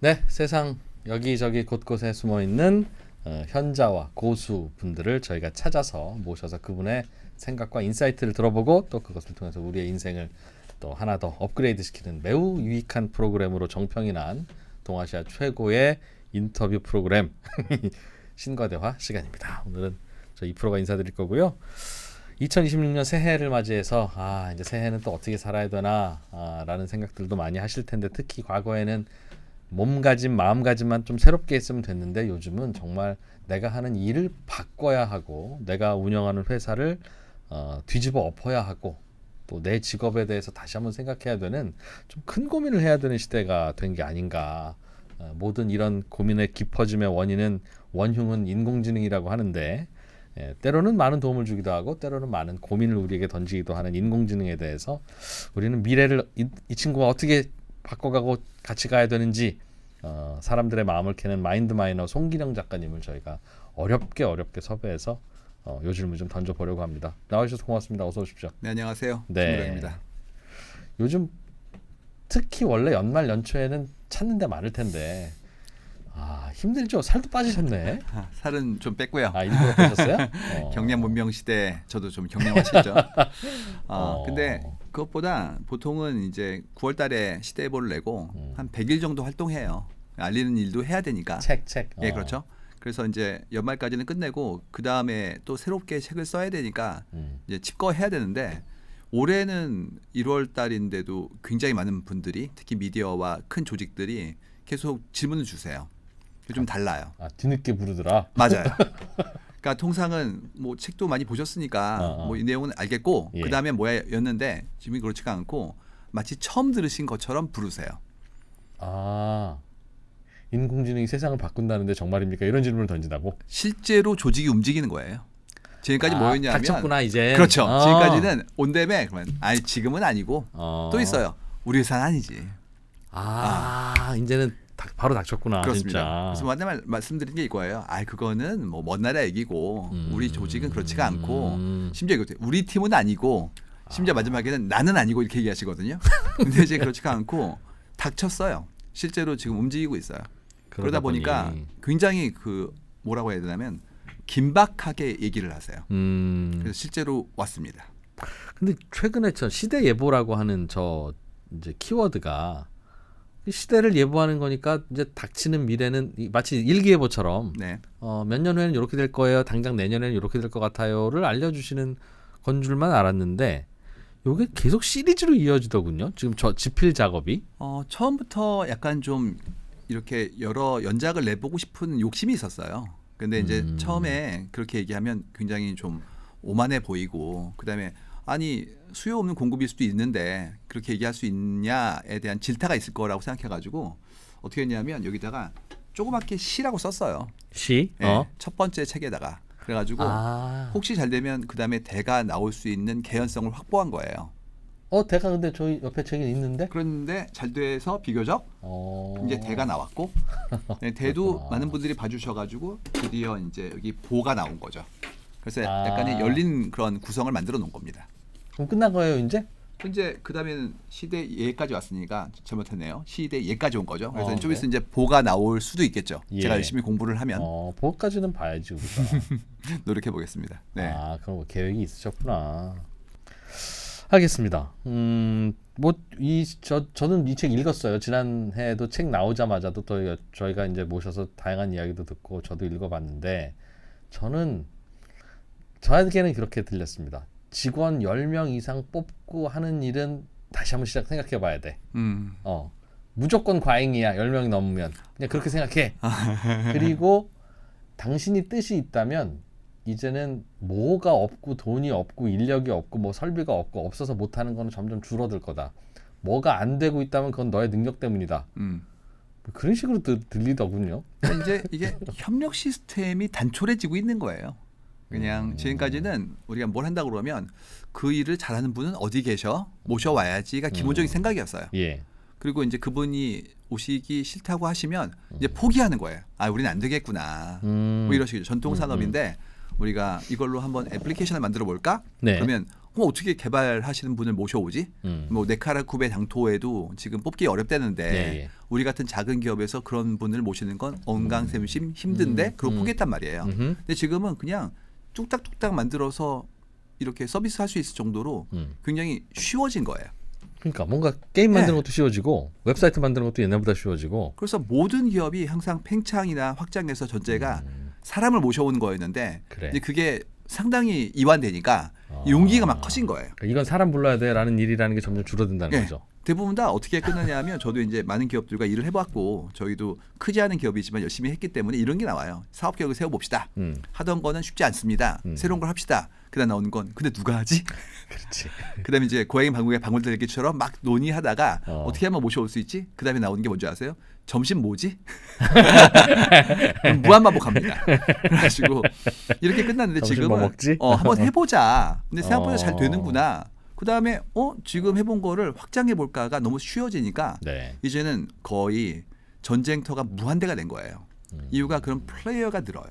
네, 세상 여기저기 곳곳에 숨어 있는 현자와 고수 분들을 저희가 찾아서 모셔서 그분의 생각과 인사이트를 들어보고 또 그것을 통해서 우리의 인생을 또 하나 더 업그레이드 시키는 매우 유익한 프로그램으로 정평이 난 동아시아 최고의 인터뷰 프로그램 신과대화 시간입니다. 오늘은 저 2%가 인사드릴 거고요. 2026년 새해를 맞이해서 이제 새해는 또 어떻게 살아야 되나 라는 생각들도 많이 하실 텐데, 특히 과거에는 몸가짐 마음가짐만 좀 새롭게 했으면 됐는데, 요즘은 정말 내가 하는 일을 바꿔야 하고 내가 운영하는 회사를 뒤집어 엎어야 하고 또 내 직업에 대해서 다시 한번 생각해야 되는 좀 큰 고민을 해야 되는 시대가 된 게 아닌가. 모든 이런 고민의 깊어짐의 원인은 원흉은 인공지능이라고 하는데, 때로는 많은 도움을 주기도 하고 때로는 많은 고민을 우리에게 던지기도 하는 인공지능에 대해서 우리는 미래를 이 친구가 어떻게 바꿔가고 같이 가야 되는지 사람들의 마음을 캐는 마인드마이너 송기령 작가님을 저희가 어렵게 섭외해서 요 질문 좀 던져보려고 합니다. 나와주셔서 고맙습니다. 어서 오십시오. 네, 안녕하세요. 네. 송기령입니다. 요즘 특히 원래 연말 연초에는 찾는 데 많을 텐데 힘들죠? 살도 빠지셨네. 살은 좀 뺐고요. 일부러 빼셨어요? 경량 문명 시대 저도 좀 경량화시켰죠. 근데 그것보다 보통은 이제 9월 달에 시대예보를 내고 한 100일 정도 활동해요. 알리는 일도 해야 되니까. 책. 예, 그렇죠. 그래서 이제 연말까지는 끝내고 그 다음에 또 새롭게 책을 써야 되니까 이제 칩거해야 되는데, 올해는 1월 달인데도 굉장히 많은 분들이, 특히 미디어와 큰 조직들이 계속 질문을 주세요. 좀 달라요. 뒤늦게 부르더라. 맞아요. 그러니까 통상은 뭐 책도 많이 보셨으니까 뭐 이 내용은 알겠고 예. 그 다음에 뭐였는데, 지금이 그렇지가 않고 마치 처음 들으신 것처럼 부르세요. 인공지능이 세상을 바꾼다는데 정말입니까? 이런 질문을 던진다고? 실제로 조직이 움직이는 거예요. 지금까지 뭐였냐면, 닥쳤구나 이제. 그렇죠. 지금까지는 온데매, 그러면 지금은 아니고 또 있어요. 우리 회사는 아니지. 이제는 바로 닥쳤구나. 그렇습니다. 진짜. 그래서 맨날 말씀드린 게 이거예요. 그거는 뭐 먼 나라 얘기고 우리 조직은 그렇지가 않고, 심지어 이거 우리 팀은 아니고, 심지어 마지막에는 나는 아니고 이렇게 얘기하시거든요. 근데 이제 그렇지가 않고 닥쳤어요. 실제로 지금 움직이고 있어요. 그러다 보니까 굉장히 뭐라고 해야 되냐면 긴박하게 얘기를 하세요. 그래서 실제로 왔습니다. 근데 최근에 저 시대 예보라고 하는 이제 키워드가 시대를 예보하는 거니까, 이제 닥치는 미래는 마치 일기예보처럼 네. 몇 년 후에는 이렇게 될 거예요. 당장 내년에는 이렇게 될 것 같아요를 알려주시는 건 줄만 알았는데, 이게 계속 시리즈로 이어지더군요. 지금 저 집필 작업이. 처음부터 약간 좀 이렇게 여러 연작을 내보고 싶은 욕심이 있었어요. 근데 이제 처음에 그렇게 얘기하면 굉장히 좀 오만해 보이고, 그다음에 수요 없는 공급일 수도 있는데 그렇게 얘기할 수 있냐에 대한 질타가 있을 거라고 생각해가지고 어떻게 했냐면 여기다가 조그맣게 시라고 썼어요. 시? 네, 첫 번째 책에다가. 그래가지고 혹시 잘 되면 그 다음에 대가 나올 수 있는 개연성을 확보한 거예요. 대가 근데 저희 옆에 책에 있는데? 그런데 잘 돼서 비교적 이제 대가 나왔고, 네, 대도 많은 분들이 봐주셔가지고 드디어 이제 여기 보가 나온 거죠. 그래서 약간의 열린 그런 구성을 만들어 놓은 겁니다. 그럼 끝난 거예요 이제? 이제 그 다음에는 시대 예까지 왔으니까 잘못했네요. 시대 예까지 온 거죠. 그래서 좀 네. 있으면 이제 보가 나올 수도 있겠죠. 예. 제가 열심히 공부를 하면. 보까지는 봐야지 우리가. 노력해 보겠습니다. 네. 그럼 뭐 계획이 있으셨구나. 알겠습니다. 저는 이 책 읽었어요. 지난해에도 책 나오자마자도 또 저희가 이제 모셔서 다양한 이야기도 듣고 저도 읽어봤는데, 저에게는 그렇게 들렸습니다. 직원 10명 이상 뽑고 하는 일은 다시 한번 생각해 봐야 돼. 무조건 과잉이야. 10명이 넘으면. 그냥 그렇게 생각해. 그리고 당신이 뜻이 있다면 이제는 뭐가 없고 돈이 없고 인력이 없고 뭐 설비가 없고 없어서 못하는 건 점점 줄어들 거다. 뭐가 안 되고 있다면 그건 너의 능력 때문이다. 그런 식으로 들리더군요. 이제 이게 협력 시스템이 단촐해지고 있는 거예요. 그냥 지금까지는 우리가 뭘 한다고 그러면 그 일을 잘하는 분은 어디 계셔? 모셔와야지가 기본적인 생각이었어요. 예. 그리고 이제 그분이 오시기 싫다고 하시면 이제 포기하는 거예요. 우리는 안 되겠구나. 뭐 이런 식이죠. 전통 산업인데 우리가 이걸로 한번 애플리케이션을 만들어 볼까? 네. 그러면 그럼 어떻게 개발하시는 분을 모셔오지? 뭐 네카라쿠베 장토에도 지금 뽑기 어렵다는데 예. 우리 같은 작은 기업에서 그런 분을 모시는 건 언강샘심 힘든데 그걸 포기했단 말이에요. 근데 지금은 그냥 뚝딱뚝딱 만들어서 이렇게 서비스할 수 있을 정도로 굉장히 쉬워진 거예요. 그러니까 뭔가 게임 만드는 네. 것도 쉬워지고 웹사이트 만드는 것도 옛날보다 쉬워지고. 그래서 모든 기업이 항상 팽창이나 확장에서 전제가 사람을 모셔오는 거였는데 그래. 이제 그게 상당히 이완되니까 용기가 막 커진 거예요. 그러니까 이건 사람 불러야 돼라는 일이라는 게 점점 줄어든다는 예. 거죠. 대부분 다 어떻게 끝나냐면 저도 이제 많은 기업들과 일을 해봤고 저희도 크지 않은 기업이지만 열심히 했기 때문에 이런 게 나와요. 사업 계획을 세워봅시다. 하던 거는 쉽지 않습니다. 새로운 걸 합시다. 그다음 나오는 건 근데 누가 하지? 그렇지. 그다음에 이제 고양이 방구에 방울들기처럼 막 논의하다가 어떻게 하면 모셔올 수 있지? 그다음에 나오는 게 뭔지 아세요? 점심 뭐지? 무한반복합니다. 그래가지고 이렇게 끝났는데 점심 지금은 뭐 먹지? 한번 해보자. 근데 생각보다 잘 어. 되는구나. 그다음에 지금 해본 거를 확장해 볼까가 너무 쉬워지니까 네. 이제는 거의 전쟁터가 무한대가 된 거예요. 이유가 그런 플레이어가 늘어요.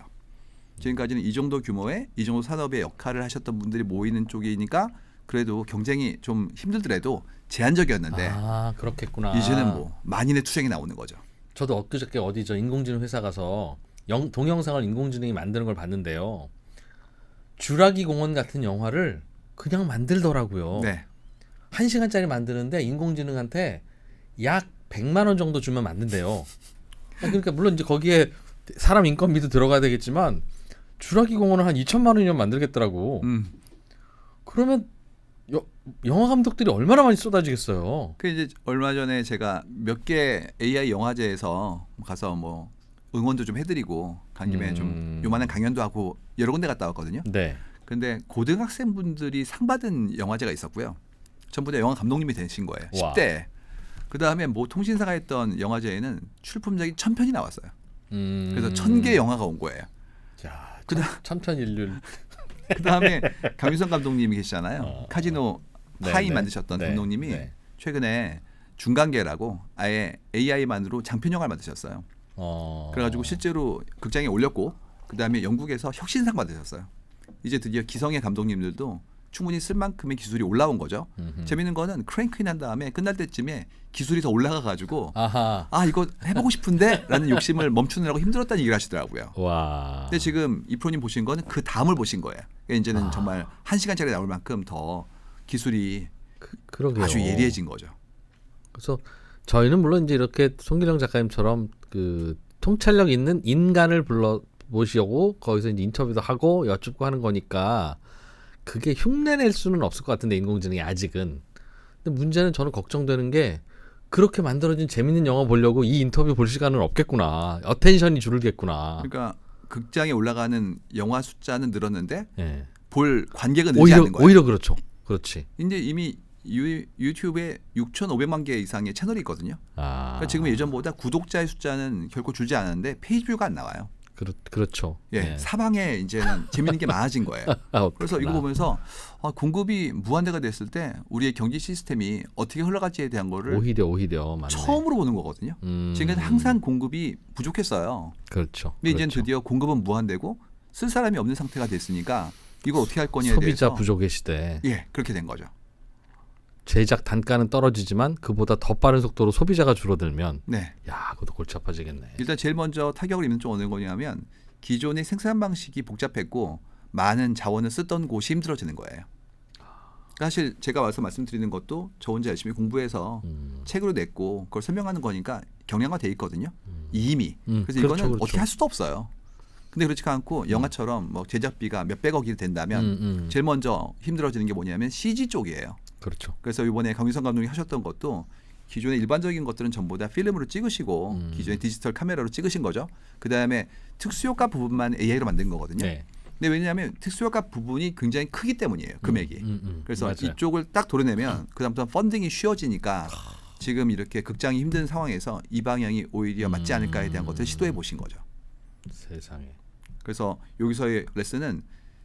지금까지는 이 정도 규모의 이 정도 산업의 역할을 하셨던 분들이 모이는 쪽이니까 그래도 경쟁이 좀 힘들더라도 제한적이었는데 아 그렇겠구나. 이제는 뭐 만인의 투쟁이 나오는 거죠. 저도 엊그저께 어디 저 인공지능 회사 가서 동영상을 인공지능이 만드는 걸 봤는데요. 쥬라기 공원 같은 영화를 그냥 만들더라고요. 네. 1시간짜리 만드는데 인공지능한테 약 100만 원 정도 주면 만든대요. 그러니까 물론 이제 거기에 사람 인건비도 들어가야 되겠지만 쥬라기 공원을 한 2천만 원이면 만들겠더라고. 그러면 영화 감독들이 얼마나 많이 쏟아지겠어요. 그 이제 얼마 전에 제가 몇 개 AI 영화제에서 가서 뭐 응원도 좀 해드리고 간 김에 좀 요만한 강연도 하고 여러 군데 갔다 왔거든요. 네. 근데 고등학생 분들이 상 받은 영화제가 있었고요. 전부 다 영화 감독님이 되신 거예요. 와. 10대. 그 다음에 뭐 통신사가 했던 영화제에는 출품작이 1000편이 나왔어요. 그래서 1000개 영화가 온 거예요. 자, 그다음- 참천일률. 그 다음에 강윤성 감독님이 계시잖아요. 카지노 파이 네, 만드셨던 네, 감독님이 네. 최근에 중간계라고 아예 AI만으로 장편 영화를 만드셨어요. 그래가지고 실제로 극장에 올렸고 그 다음에 영국에서 혁신상 받으셨어요. 이제 드디어 기성의 감독님들도 충분히 쓸 만큼의 기술이 올라온 거죠. 재밌는 거는 크랭크인 한 다음에 끝날 때쯤에 기술이 더 올라가가지고 아하. 이거 해보고 싶은데 라는 욕심을 멈추느라고 힘들었다는 얘기를 하시더라고요. 와. 근데 지금 이프로님 보신 거는 그 다음을 보신 거예요. 그러니까 이제는 정말 1시간짜리 나올 만큼 더 기술이 그러게요. 아주 예리해진 거죠. 그래서 저희는 물론 이제 이렇게 송기령 작가님처럼 그 통찰력 있는 인간을 불러 모시고 거기서 이제 인터뷰도 하고 여쭙고 하는 거니까 그게 흉내낼 수는 없을 것 같은데 인공지능이 아직은. 근데 문제는 저는 걱정되는 게 그렇게 만들어진 재밌는 영화 보려고 이 인터뷰 볼 시간은 없겠구나. 어텐션이 줄겠구나. 그러니까 극장에 올라가는 영화 숫자는 늘었는데 예. 볼 관객은 늘지 않는 거예요. 오히려 그렇죠. 그렇지. 이제 이미 유튜브에 6,500만 개 이상의 채널이 있거든요. 그러니까 지금 예전보다 구독자의 숫자는 결코 줄지 않았는데 페이지 뷰가 안 나와요. 그렇죠. 예, 사방에 이제는 재밌는 게 많아진 거예요. 그래서 이거 보면서 공급이 무한대가 됐을 때 우리의 경제 시스템이 어떻게 흘러갈지에 대한 거를 오히려 맞네. 처음으로 보는 거거든요. 지금까지 항상 공급이 부족했어요. 그렇죠. 근데 이제는 그렇죠. 드디어 공급은 무한대고 쓸 사람이 없는 상태가 됐으니까 이걸 어떻게 할 거냐에 소비자 대해서 부족의 시대. 예, 그렇게 된 거죠. 제작 단가는 떨어지지만 그보다 더 빠른 속도로 소비자가 줄어들면 네. 야, 그것도 골치 아파지겠네. 일단 제일 먼저 타격을 입는 쪽 어느 거냐면 기존의 생산 방식이 복잡했고 많은 자원을 쓰던 곳이 힘들어지는 거예요. 사실 제가 와서 말씀드리는 것도 저 혼자 열심히 공부해서 책으로 냈고 그걸 설명하는 거니까 경량화돼 있거든요. 이미. 그래서 그렇죠, 이거는 그렇죠. 어떻게 할 수도 없어요. 근데 그렇지가 않고 영화처럼 뭐 제작비가 몇백억이 된다면 제일 먼저 힘들어지는 게 뭐냐면 CG 쪽이에요. 그렇죠. 그래서 이번에 강윤성 감독이 하셨던 것도 기존의 일반적인 것들은 전부 다 필름으로 찍으시고 기존의 디지털 카메라로 찍으신 거죠. 그다음에 특수효과 부분만 AI로 만든 거거든요. 네. 근데 왜냐하면 특수효과 부분이 굉장히 크기 때문이에요. 금액이. 그래서 맞아요. 이쪽을 딱 도려내면 그다음부터 펀딩이 쉬워지니까 지금 이렇게 극장이 힘든 상황에서 이 방향이 오히려 맞지 않을까에 대한 것을 시도해 보신 거죠. 세상에. 그래서 여기서의 레슨은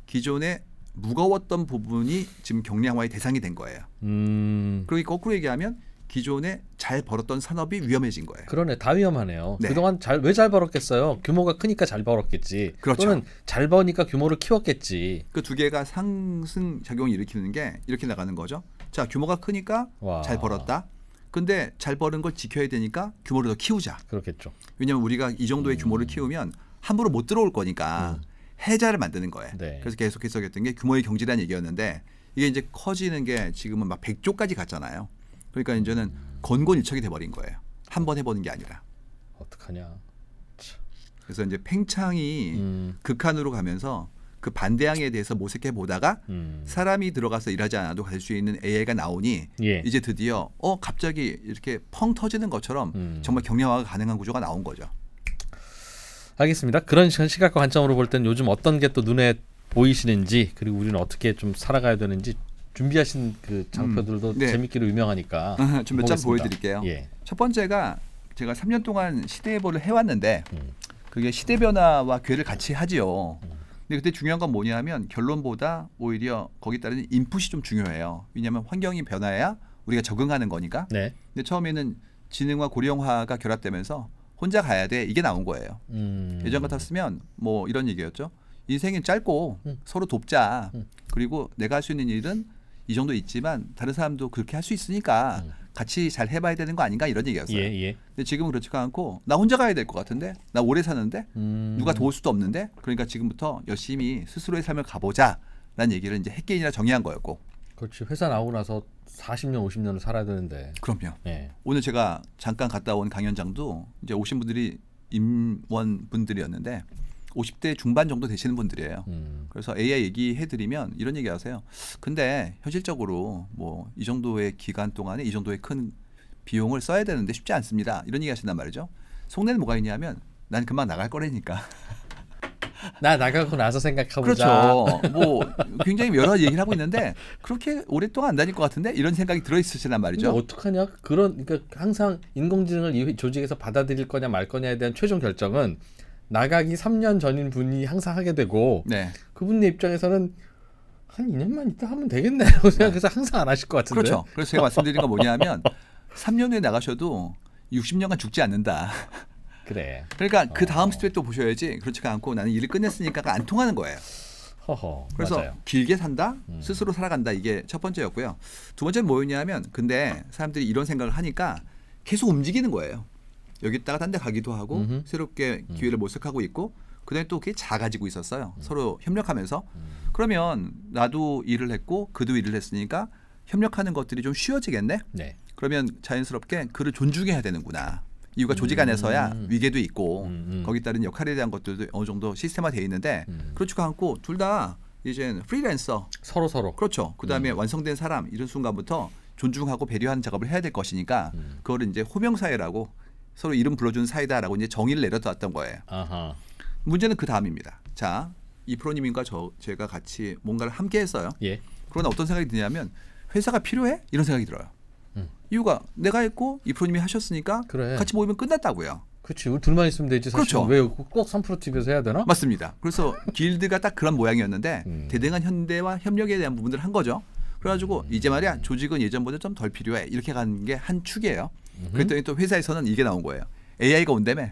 기존의 무거웠던 부분이 지금 경량화의 대상이 된 거예요. 그러니까 거꾸로 얘기하면 기존에 잘 벌었던 산업이 위험해진 거예요. 그러네. 다 위험하네요. 네. 그동안 왜 잘 벌었겠어요? 규모가 크니까 잘 벌었겠지. 그렇죠. 또는 잘 버니까 규모를 키웠겠지. 그 두 개가 상승 작용을 일으키는 게 이렇게 나가는 거죠. 자, 규모가 크니까 와. 잘 벌었다. 근데 잘 버는 걸 지켜야 되니까 규모를 더 키우자. 그렇겠죠. 왜냐하면 우리가 이 정도의 규모를 키우면 함부로 못 들어올 거니까 해자를 만드는 거예요. 네. 그래서 계속해서 했던 게 규모의 경제라는 얘기였는데 이게 이제 커지는 게 지금은 막 100조까지 갔잖아요. 그러니까 이제는 건곤일척이 돼버린 거예요. 한 번 해보는 게 아니라. 어떡하냐. 그래서 이제 팽창이 극한으로 가면서 그 반대항에 대해서 모색해 보다가 사람이 들어가서 일하지 않아도 갈 수 있는 AI가 나오니 예. 이제 드디어 갑자기 이렇게 펑 터지는 것처럼 정말 경량화가 가능한 구조가 나온 거죠. 알겠습니다. 그런 시각과 관점으로 볼 때는 요즘 어떤 게 또 눈에 보이시는지 그리고 우리는 어떻게 좀 살아가야 되는지 준비하신 그 장표들도 네. 재밌기로 유명하니까 좀 몇 장 보겠습니다. 보여드릴게요. 예. 첫 번째가 제가 3년 동안 시대예보를 해왔는데 그게 시대 변화와 궤를 같이 하지요. 근데 그때 중요한 건 뭐냐면 결론보다 오히려 거기에 따른 인풋이 좀 중요해요. 왜냐하면 환경이 변화해야 우리가 적응하는 거니까. 네. 근데 처음에는 지능과 고령화가 결합되면서 혼자 가야 돼 이게 나온 거예요. 예전 같았으면 뭐 이런 얘기였죠. 인생은 짧고 서로 돕자. 그리고 내가 할 수 있는 일은 이 정도 있지만 다른 사람도 그렇게 할 수 있으니까 같이 잘 해봐야 되는 거 아닌가 이런 얘기였어요. 예, 예. 근데 지금은 그렇지가 않고 나 혼자 가야 될 것 같은데 나 오래 사는데 누가 도울 수도 없는데 그러니까 지금부터 열심히 스스로의 삶을 가보자라는 얘기를 이제 핵개인이라 정의한 거였고. 그렇지. 회사 나오고 나서 40년, 50년을 살아야 되는데. 그럼요. 예. 오늘 제가 잠깐 갔다 온 강연장도 이제 오신 분들이 임원분들이었는데 50대 중반 정도 되시는 분들이에요. 그래서 AI 얘기해드리면 이런 얘기하세요. 근데 현실적으로 뭐 이 정도의 기간 동안에 이 정도의 큰 비용을 써야 되는데 쉽지 않습니다. 이런 얘기 하신단 말이죠. 속내는 뭐가 있냐면 난 금방 나갈 거라니까. 나 나가고 나서 생각해보자. 그렇죠. 뭐 굉장히 여러 가지 얘기를 하고 있는데 그렇게 오랫동안 안 다닐 것 같은데 이런 생각이 들어있으시단 말이죠. 근데 어떡하냐? 그러니까 항상 인공지능을 이 조직에서 받아들일 거냐 말 거냐에 대한 최종 결정은 나가기 3년 전인 분이 항상 하게 되고 네. 그분의 입장에서는 한 2년만 있다 하면 되겠네라고 생각해서 항상 안 하실 것 같은데. 그렇죠. 그래서 제가 말씀드린 건 뭐냐면 3년 후에 나가셔도 60년간 죽지 않는다. 그래. 그러니까 그 다음 스텝 또 보셔야지. 그렇지가 않고 나는 일을 끝냈으니까가 안 통하는 거예요. 허허. 그래서 맞아요. 길게 산다, 스스로 살아간다 이게 첫 번째였고요. 두 번째는 뭐였냐면 근데 사람들이 이런 생각을 하니까 계속 움직이는 거예요. 여기다가 딴 데 가기도 하고 새롭게 기회를 모색하고 있고 그다음에 또 그게 작아지고 있었어요. 서로 협력하면서. 그러면 나도 일을 했고 그도 일을 했으니까 협력하는 것들이 좀 쉬워지겠네. 네. 그러면 자연스럽게 그를 존중해야 되는구나. 이유가 조직 안에서야 위계도 있고 거기 따른 역할에 대한 것들도 어느 정도 시스템화되어 있는데 그렇지가 않고 둘 다 이제 프리랜서 서로. 그렇죠. 그다음에 완성된 사람 이런 순간부터 존중하고 배려하는 작업을 해야 될 것이니까 그거를 이제 호명사회라고 서로 이름 불러주는 사이다라고 이제 정의를 내려놨던 거예요. 아하. 문제는 그 다음입니다. 자, 이 프로님과 제가 같이 뭔가를 함께 했어요. 예. 그러나 어떤 생각이 드냐면 회사가 필요해? 이런 생각이 들어요. 이유가 내가 했고 이 프로님이 하셨으니까 그래. 같이 모이면 끝났다고요. 그렇지. 우리 둘만 있으면 되지. 사실 그렇죠. 왜꼭 3프로 TV에서 해야 되나? 맞습니다. 그래서 길드가 딱 그런 모양이었는데 대등한 현대와 협력에 대한 부분들을 한 거죠. 그래가지고 이제 말이야 조직은 예전보다 좀 덜 필요해 이렇게 가는 게 한 축이에요. 그랬더니 또 회사에서는 이게 나온 거예요. AI가 온다며.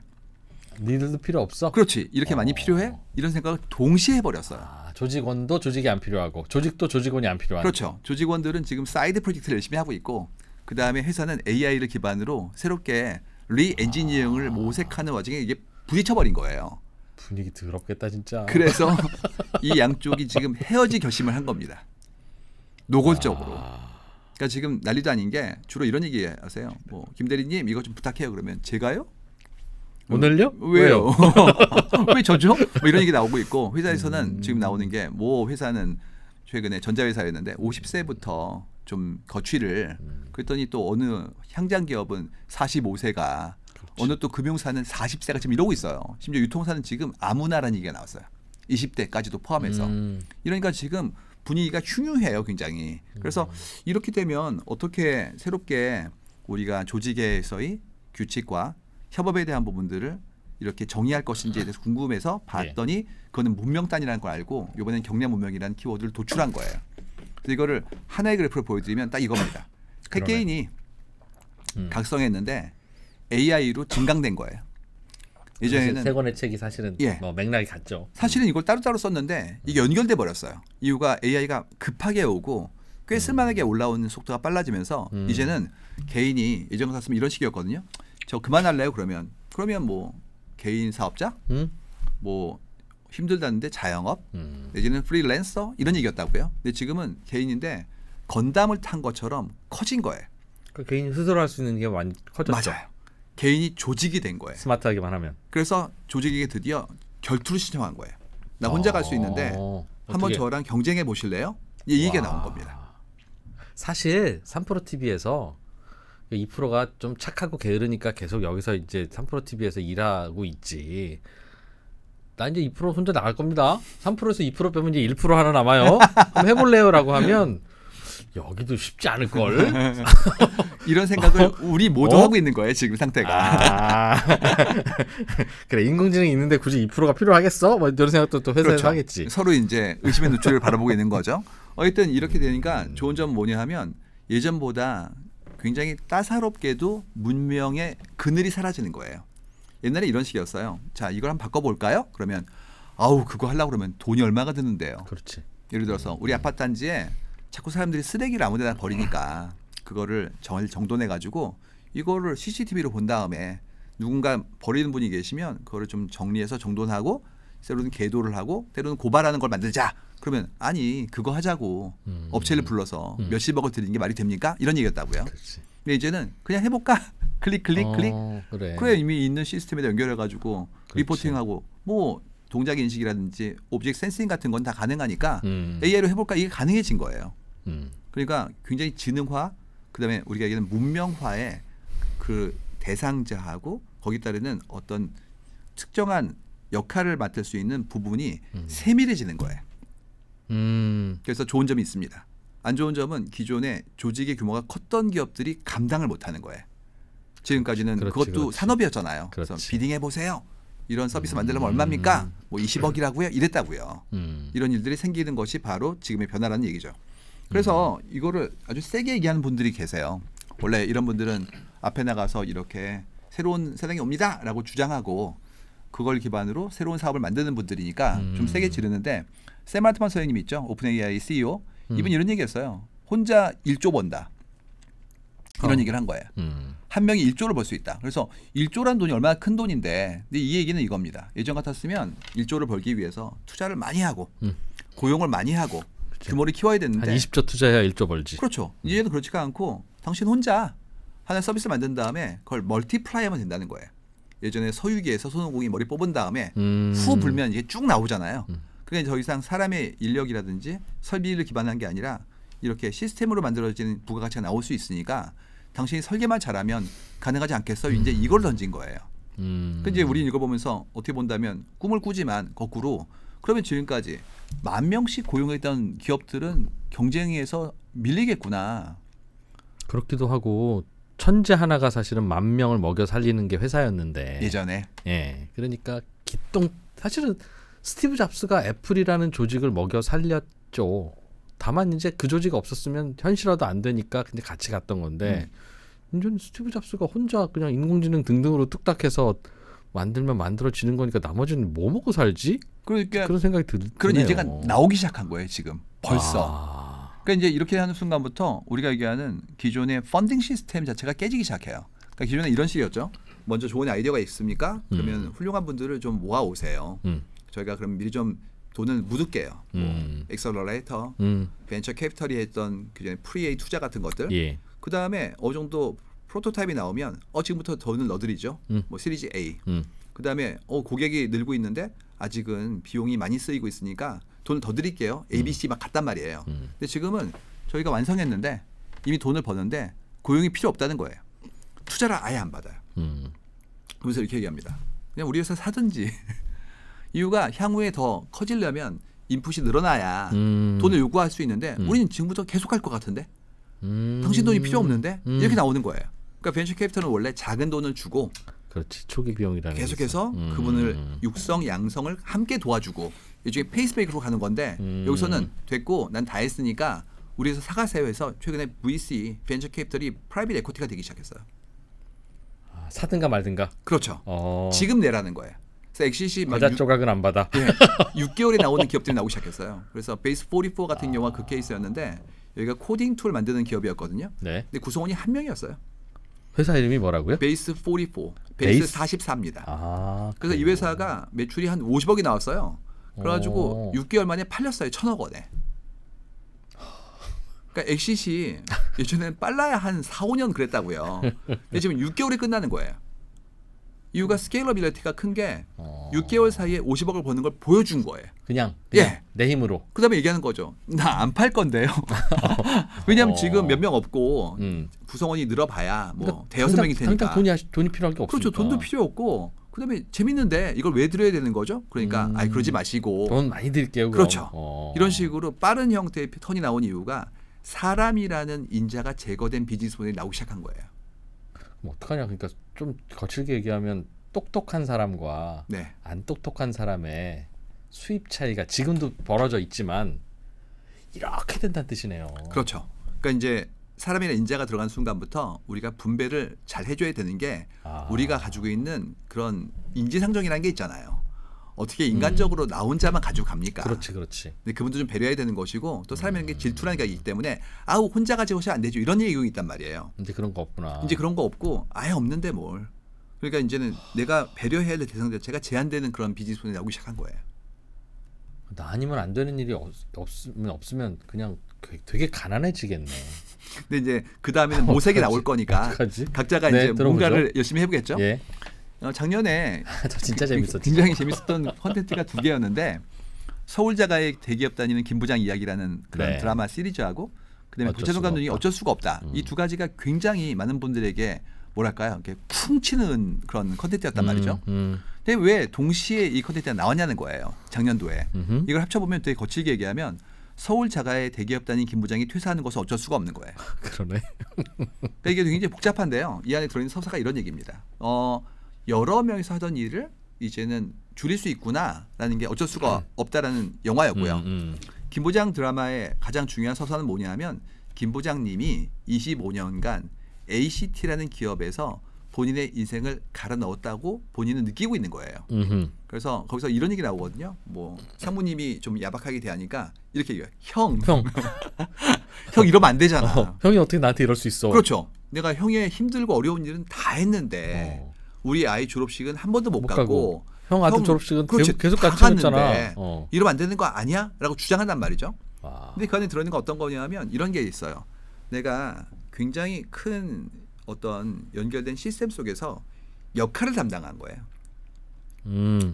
니들도 필요 없어. 그렇지. 이렇게 많이 필요해? 이런 생각을 동시에 해버렸어요. 아, 조직원도 조직이 안 필요하고 조직도 조직원이 안 필요한. 그렇죠. 조직원들은 지금 사이드 프로젝트를 열심히 하고 있고 그 다음에 회사는 AI를 기반으로 새롭게 리엔지니어링을 모색하는 와중에 이게 부딪혀버린 거예요. 분위기 더럽겠다 진짜. 그래서 이 양쪽이 지금 헤어질 결심을 한 겁니다. 노골적으로. 그러니까 지금 난리도 아닌 게 주로 이런 얘기 하세요. 뭐 김 대리님 이거 좀 부탁해요. 그러면 제가요? 오늘요? 왜요? 왜 저죠? 뭐 이런 얘기 나오고 있고 회사에서는 지금 나오는 게 뭐 회사는 최근에 전자회사였는데 50세부터 좀 거취를 그랬더니 또 어느 향장 기업은 45세가 어느 또 금융사는 40세가 지금 이러고 있어요. 심지어 유통사는 지금 아무나라는 얘기가 나왔어요. 20대까지도 포함해서. 이러니까 지금 분위기가 흉흉해요, 굉장히. 그래서 이렇게 되면 어떻게 새롭게 우리가 조직에서의 규칙과 협업에 대한 부분들을 이렇게 정의할 것인지에 대해서 궁금해서 봤더니 그거는 문명단이라는 걸 알고 이번엔 경량 문명이라는 키워드를 도출한 거예요. 그래서 이거를 하나의 그래프를 보여드리면 딱 이겁니다. 핵개인이 각성했는데 AI로 증강된 거예요. 예전에는 세 권의 책이 사실은 예. 뭐 맥락이 같죠. 사실은 이걸 따로따로 썼는데 이게 연결돼 버렸어요. 이유가 AI가 급하게 오고 꽤 쓸만하게 올라오는 속도가 빨라지면서 이제는 개인이 예전 같았으면 이런 식이었거든요. 저 그만할래요 그러면 뭐 개인 사업자, 뭐 힘들다는데 자영업, 내지는 프리랜서 이런 얘기였다고요. 근데 지금은 개인인데 건담을 탄 것처럼 커진 거예요. 그 개인이 스스로 할 수 있는 게 많이 커졌죠. 맞아요. 개인이 조직이 된 거예요. 스마트하게만 하면. 그래서 조직에게 드디어 결투를 신청한 거예요. 나 혼자 갈 수 있는데 한번 어떻게? 저랑 경쟁해 보실래요? 이 얘기가 나온 겁니다. 사실 3프로 TV에서 2%가 좀 착하고 게으르니까 계속 여기서 이제 3프로 TV에서 일하고 있지. 나 이제 2% 혼자 나갈 겁니다. 3%에서 2% 빼면 이제 1% 하나 남아요. 한번 해볼래요라고 하면 여기도 쉽지 않을 걸. 이런 생각을 우리 모두 하고 있는 거예요. 지금 상태가. 그래 인공지능이 있는데 굳이 2%가 필요하겠어? 뭐 이런 생각도 또 회사에서 그렇죠. 하겠지. 서로 이제 의심의 눈초리를 바라보고 있는 거죠. 어쨌든 이렇게 되니까 좋은 점은 뭐냐 하면 예전보다 굉장히 따사롭게도 문명의 그늘이 사라지는 거예요. 옛날에 이런 식이었어요. 자, 이걸 한번 바꿔볼까요? 그러면 아우 그거 하려고 그러면 돈이 얼마가 드는데요. 그렇지. 예를 들어서 우리 아파트 단지에 자꾸 사람들이 쓰레기를 아무데나 버리니까 그거를 정돈해가지고 이거를 CCTV로 본 다음에 누군가 버리는 분이 계시면 그거를 좀 정리해서 정돈하고 때로는 계도를 하고 때로는 고발하는 걸 만들자. 그러면 아니 그거 하자고 업체를 불러서 몇십억을 드리는 게 말이 됩니까? 이런 얘기였다고요. 그렇지. 근데 이제는 그냥 해볼까? 클릭 클릭. 그래. 그래 이미 있는 시스템에다 연결해가지고 리포팅하고 뭐 동작 인식이라든지 오브젝트 센싱 같은 건 다 가능하니까 AI로 해볼까 이게 가능해진 거예요. 그러니까 굉장히 지능화 그다음에 우리가 얘기하는 문명화의 그 대상자하고 거기 따르는 어떤 특정한 역할을 맡을 수 있는 부분이 세밀해지는 거예요. 그래서 좋은 점이 있습니다. 안 좋은 점은 기존에 조직의 규모가 컸던 기업들이 감당을 못하는 거예요. 지금까지는 그것도 산업이었잖아요. 그래서 비딩해 보세요. 이런 서비스 만들려면 얼마입니까? 뭐 20억이라고요? 이랬다고요. 이런 일들이 생기는 것이 바로 지금의 변화라는 얘기죠. 그래서 이거를 아주 세게 얘기하는 분들이 계세요. 원래 이런 분들은 앞에 나가서 이렇게 새로운 세상이 옵니다라고 주장하고 그걸 기반으로 새로운 사업을 만드는 분들이니까 좀 세게 지르는데 샘 알트만 선생님 있죠? 오픈 AI CEO. 이분이 이런 얘기했어요. 혼자 1조 번다. 이런 얘기를 한 거예요. 한 명이 1조를 벌 수 있다. 그래서 1조란 돈이 얼마나 큰 돈인데 근데 이 얘기는 이겁니다. 예전 같았으면 1조를 벌기 위해서 투자를 많이 하고 고용을 많이 하고 규모를 키워야 되는데 한 20조 투자해야 1조 벌지. 그렇죠. 이제는 그렇지가 않고 당신 혼자 하나 서비스 만든 다음에 그걸 멀티플라이하면 된다는 거예요. 예전에 서유기에서 손오공이 머리 뽑은 다음에 후 불면 이게 쭉 나오잖아요. 그러니까 더 이상 사람의 인력이라든지 설비를 기반한 게 아니라 이렇게 시스템으로 만들어지는 부가가치가 나올 수 있으니까 당신이 설계만 잘하면 가능하지 않겠어? 이제 이걸 던진 거예요. 근데 이제 우리는 이거 보면서 어떻게 본다면 꿈을 꾸지만 거꾸로 그러면 지금까지 10,000명씩 고용했던 기업들은 경쟁에서 밀리겠구나. 그렇기도 하고 천재 하나가 사실은 10,000명을 먹여 살리는 게 회사였는데 예전에. 예. 그러니까 기똥 사실은 스티브 잡스가 애플이라는 조직을 먹여 살렸죠. 다만 이제 그 조직이 없었으면 현실화도 안 되니까 근데 같이 갔던 건데 이제 스티브 잡스가 혼자 그냥 인공지능 등등으로 뚝딱해서 만들면 만들어지는 거니까 나머지는 뭐 먹고 살지? 그러니까 그런 생각이 드네요. 그런 얘기가 나오기 시작한 거예요 지금 벌써. 그러니까 이제 이렇게 하는 순간부터 우리가 얘기하는 기존의 펀딩 시스템 자체가 깨지기 시작해요. 그러니까 기존에 이런 식이었죠. 먼저 좋은 아이디어가 있습니까? 그러면 훌륭한 분들을 좀 모아 오세요. 저희가 그럼 미리 좀 돈을 묻을게요. 뭐 엑셀러레이터, 벤처 캐피털이 했던 그전에 프리에이 투자 같은 것들. 예. 그 다음에 어느 정도 프로토타입이 나오면 지금부터 돈을 넣어드리죠. 뭐 시리즈 A. 그 다음에 고객이 늘고 있는데 아직은 비용이 많이 쓰이고 있으니까 돈을 더 드릴게요. ABC 막 갔단 말이에요. 근데 지금은 저희가 완성했는데 이미 돈을 버는데 고용이 필요 없다는 거예요. 투자를 아예 안 받아요. 그래서 이렇게 얘기합니다. 그냥 우리 회사 사든지. 이유가 향후에 더 커지려면 인풋이 늘어나야 돈을 요구할 수 있는데 우리는 지금부터 계속 할 것 같은데 당신 돈이 필요 없는데 이렇게 나오는 거예요. 그러니까 벤처 캐피털은 원래 작은 돈을 주고 그렇지 초기 비용이라는 계속해서 그분을 육성 양성을 함께 도와주고 일종의 페이스메이커로 가는 건데 여기서는 됐고 난 다 했으니까 우리 회사 사가세요 해서 최근에 VC 벤처 캐피털이 프라이빗 에코티가 되기 시작했어요. 사든가 말든가. 그렇죠. 어. 지금 내라는 거예요. 그래서 엑시시 막 과자 조각은 안 받아. 6개월에 나오는 기업들이 나오기 시작했어요. 그래서 베이스 44 같은 경우가 그 케이스였는데 여기가 코딩 툴 만드는 기업이었거든요. 네. 근데 구성원이 한 명이었어요. 회사 이름이 뭐라고요? 베이스 44, 베이스? 베이스 44입니다. 아. 그래서 이 회사가 매출이 한 50억이 나왔어요. 그래가지고 6개월 만에 팔렸어요. 1,000억 원에. 그러니까 엑시시 예전에는 빨라야 한 4, 5년 그랬다고요. 근데 지금 6개월에 끝나는 거예요. 이유가 스케일러빌리티가 큰 게 6개월 사이에 50억을 버는 걸 보여준 거예요. 그냥 예. 내 힘으로. 그다음에 얘기하는 거죠. 나 안 팔 건데요. 왜냐하면 지금 몇 명 없고 구성원이 늘어봐야 뭐 그러니까 대여섯 명이 되니까. 당장 돈이 필요할 게 없으니까. 그렇죠. 돈도 필요 없고 그다음에 재밌는데 이걸 왜 드려야 되는 거죠? 그러니까 아이 그러지 마시고. 돈 많이 드릴게요. 그럼. 그렇죠. 이런 식으로 빠른 형태의 턴이 나온 이유가 사람이라는 인자가 제거된 비즈니스 모델이 나오기 시작한 거예요. 뭐 어떡하냐. 그러니까 좀 거칠게 얘기하면 똑똑한 사람과 네. 안 똑똑한 사람의 수입 차이가 지금도 벌어져 있지만 이렇게 된다는 뜻이네요. 그렇죠. 그러니까 이제 사람이라는 인자가 들어간 순간부터 우리가 분배를 잘 해줘야 되는 게 우리가 가지고 있는 그런 인지상정이라는 게 있잖아요. 어떻게 인간적으로 나 혼자만 가지고 갑니까? 그렇지, 그렇지. 근데 그분도 좀 배려해야 되는 것이고 또 사람이라는 게 질투라는 게 있기 때문에 아우 혼자 가지고 안 되죠. 이런 얘기가 있단 말이에요. 이제 그런 거 없구나. 이제 그런 거 없고 아예 없는데 뭘. 그러니까 이제는 내가 배려해야 될 대상 자체가 제한되는 그런 비즈니스 모델이 나오기 시작한 거예요. 나 아니면 안 되는 일이 없으면 그냥 되게 가난해지겠네. 근데 이제 그 다음에는 모색이 나올 거니까 어떡하지? 각자가 네, 이제 들어보죠. 뭔가를 열심히 해보겠죠. 예. 작년에 저 진짜 재밌었지. 굉장히 재밌었던 컨텐츠가 2개였는데 서울자가의 대기업 다니는 김부장 이야기라는 그런 네. 드라마 시리즈하고 그다음에 어쩔 구체동 수가 감독이 없다. 어쩔 수가 없다. 이 두 가지가 굉장히 많은 분들에게 뭐랄까요, 이렇게 쿵 치는 그런 컨텐츠였단 말이죠. 근데 왜 동시에 이 컨텐츠가 나왔냐는 거예요. 작년도에. 이걸 합쳐보면 되게 거칠게 얘기하면 서울 자가의 대기업 다닌 김 부장이 퇴사하는 것은 어쩔 수가 없는 거예요. 그러네. 그러니까 이게 굉장히 복잡한데요. 이 안에 들어있는 서사가 이런 얘기입니다. 여러 명이서 하던 일을 이제는 줄일 수 있구나라는 게 어쩔 수가 없다라는 영화였고요. 김 부장 드라마의 가장 중요한 서사는 뭐냐면 김 부장님이 25년간 ACT라는 기업에서 본인의 인생을 갈아 넣었다고 본인은 느끼고 있는 거예요. 그래서 거기서 이런 얘기 나오거든요. 뭐 상무님이 좀 야박하게 대하니까 이렇게 얘기해요. 형 이러면 안 되잖아. 형이 어떻게 나한테 이럴 수 있어? 그렇죠. 내가 형의 힘들고 어려운 일은 다 했는데 우리 아이 졸업식은 한 번도 못 가고 형 아들 졸업식은 그렇지, 계속 다 같이 갔는데 했잖아. 이러면 안 되는 거 아니야? 라고 주장한단 말이죠. 와. 근데 그 안에 들어있는 건 어떤 거냐면 이런 게 있어요. 내가 굉장히 큰 어떤 연결된 시스템 속에서 역할을 담당한 거예요.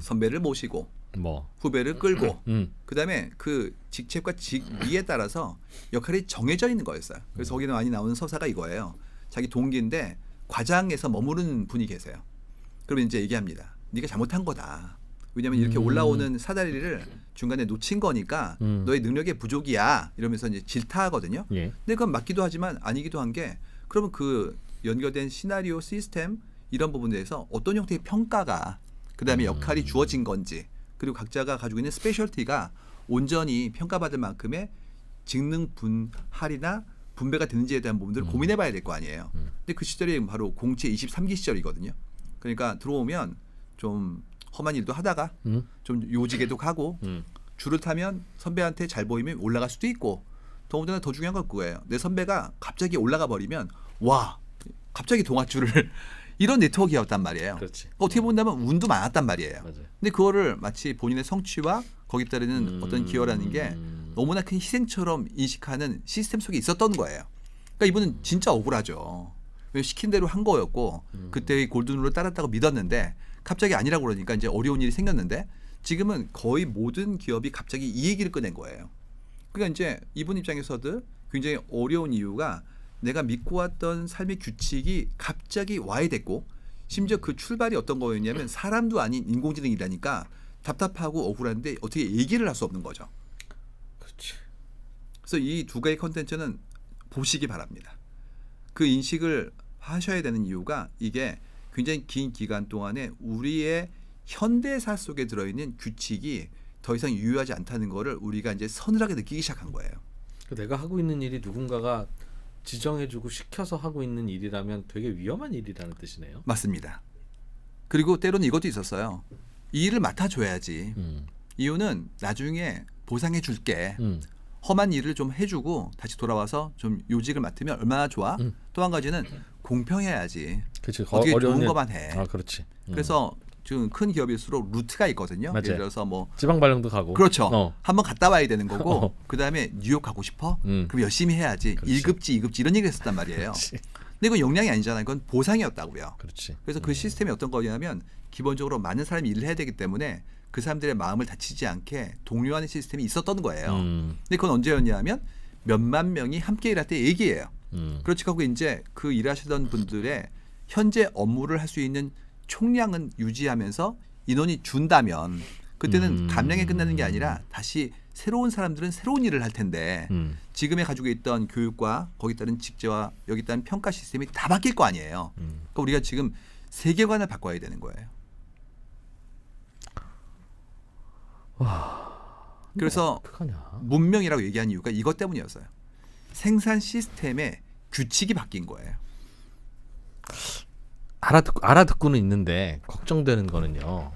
선배를 모시고 뭐 후배를 끌고 그다음에 그 직책과 직위에 따라서 역할이 정해져 있는 거였어요. 그래서 거기는 많이 나오는 서사가 이거예요. 자기 동기인데 과장에서 머무르는 분이 계세요. 그러면 이제 얘기합니다. 네가 잘못한 거다. 왜냐하면 이렇게 올라오는 사다리를 중간에 놓친 거니까 너의 능력의 부족이야. 이러면서 이제 질타하거든요. 예. 근데 그건 맞기도 하지만 아니기도 한 게 그러면 그 연결된 시나리오 시스템 이런 부분에 대해서 어떤 형태의 평가가 그다음에 역할이 주어진 건지 그리고 각자가 가지고 있는 스페셜티가 온전히 평가받을 만큼의 직능 분할이나 분배가 되는지에 대한 부분들을 고민해 봐야 될 거 아니에요. 근데 그 시절이 바로 공채 23기 시절이거든요. 그러니까 들어오면 좀 험한 일도 하다가 좀 요직에도 가고 줄을 타면 선배한테 잘 보이면 올라갈 수도 있고 더군다나 더 중요한 건 그거예요. 내 선배가 갑자기 올라가 버리면 와 갑자기 동아줄을 이런 네트워크였단 말이에요. 그렇지. 어떻게 본다면 운도 많았단 말이에요. 맞아요. 근데 그거를 마치 본인의 성취와 거기에 따르는 어떤 기여라는 게 너무나 큰 희생처럼 인식하는 시스템 속에 있었던 거예요. 그러니까 이분은 진짜 억울하죠. 왜 시킨 대로 한 거였고 그때의 골든룰을 따랐다고 믿었는데 갑자기 아니라고 그러니까 이제 어려운 일이 생겼는데 지금은 거의 모든 기업이 갑자기 이 얘기를 꺼낸 거예요. 그러니까 이제 이분 입장에서도 굉장히 어려운 이유가 내가 믿고 왔던 삶의 규칙이 갑자기 와야 됐고 심지어 그 출발이 어떤 거였냐면 사람도 아닌 인공지능이라니까 답답하고 억울한데 어떻게 얘기를 할 수 없는 거죠. 그렇지. 그래서 이 두 가지 컨텐츠는 보시기 바랍니다. 그 인식을 하셔야 되는 이유가 이게 굉장히 긴 기간 동안에 우리의 현대사 속에 들어있는 규칙이 더 이상 유효하지 않다는 거를 우리가 이제 서늘하게 느끼기 시작한 거예요. 내가 하고 있는 일이 누군가가 지정해주고 시켜서 하고 있는 일이라면 되게 위험한 일이라는 뜻이네요. 맞습니다. 그리고 때로는 이것도 있었어요. 이 일을 맡아줘야지. 이유는 나중에 보상해 줄게. 험한 일을 좀 해주고 다시 돌아와서 좀 요직을 맡으면 얼마나 좋아. 또 한 가지는 공평해야지. 그치, 어떻게 어려운 좋은 일. 것만 해. 아, 그렇지. 그래서 지금 큰 기업일수록 루트가 있거든요. 맞아요. 예를 들어서 뭐 지방 발령도 가고. 그렇죠. 한번 갔다 와야 되는 거고 어. 그다음에 뉴욕 가고 싶어? 그럼 열심히 해야지. 그렇지. 1급지, 2급지 이런 얘기를 했었단 말이에요. 그렇지. 근데 이건 역량이 아니잖아요. 이건 보상이었다고요. 그렇지. 그래서 그 시스템이 어떤 거냐면 기본적으로 많은 사람이 일을 해야 되기 때문에 그 사람들의 마음을 다치지 않게 독려하는 시스템이 있었던 거예요. 근데 그건 언제였냐면 몇만 명이 함께 일할 때 얘기예요. 그렇지 하고 이제 그 일하시던 분들의 현재 업무를 할 수 있는 총량은 유지하면서 인원이 준다면 그때는 감량이 끝나는 게 아니라 다시 새로운 사람들은 새로운 일을 할 텐데 지금에 가지고 있던 교육과 거기 따른 직제와 여기 따른 평가 시스템이 다 바뀔 거 아니에요. 그러니까 우리가 지금 세계관을 바꿔야 되는 거예요. 그래서 어떡하냐. 문명이라고 얘기한 이유가 이것 때문이었어요. 생산 시스템의 규칙이 바뀐 거예요. 알아듣고는 있는데 걱정되는 거는요.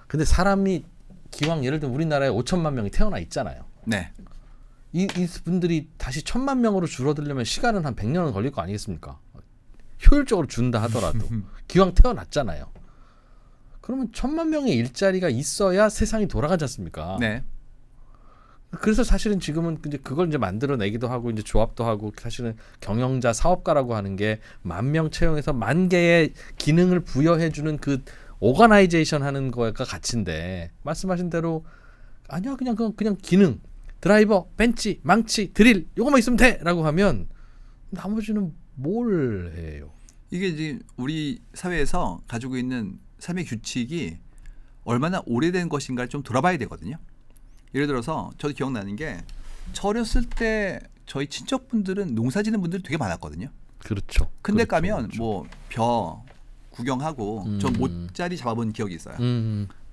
근데 사람이 기왕 예를 들면 우리나라에 5천만 명이 태어나 있잖아요. 네. 이 분들이 다시 1,000만 명으로 줄어들려면 시간은 한 100년은 걸릴 거 아니겠습니까? 효율적으로 준다 하더라도 기왕 태어났잖아요. 그러면 1,000만 명의 일자리가 있어야 세상이 돌아가지 않습니까? 네. 그래서 사실은 지금은 이제 그걸 이제 만들어내기도 하고 이제 조합도 하고 사실은 경영자 사업가라고 하는 게 10,000명 채용해서 10,000개의 기능을 부여해주는 그 오거나이제이션 하는 거가 가치인데 말씀하신 대로 아니야 그냥 기능 드라이버 벤치 망치 드릴 요거만 있으면 돼라고 하면 나머지는 뭘 해요? 이게 이제 우리 사회에서 가지고 있는 삶의 규칙이 얼마나 오래된 것인가를 좀 돌아봐야 되거든요. 예를 들어서 저도 기억나는 게 저 어렸을 때 저희 친척분들은 농사짓는 분들이 되게 많았거든요. 그렇죠. 근데 그렇죠, 가면 그렇죠. 뭐 벼 구경하고 저 모짜리 잡아본 기억이 있어요.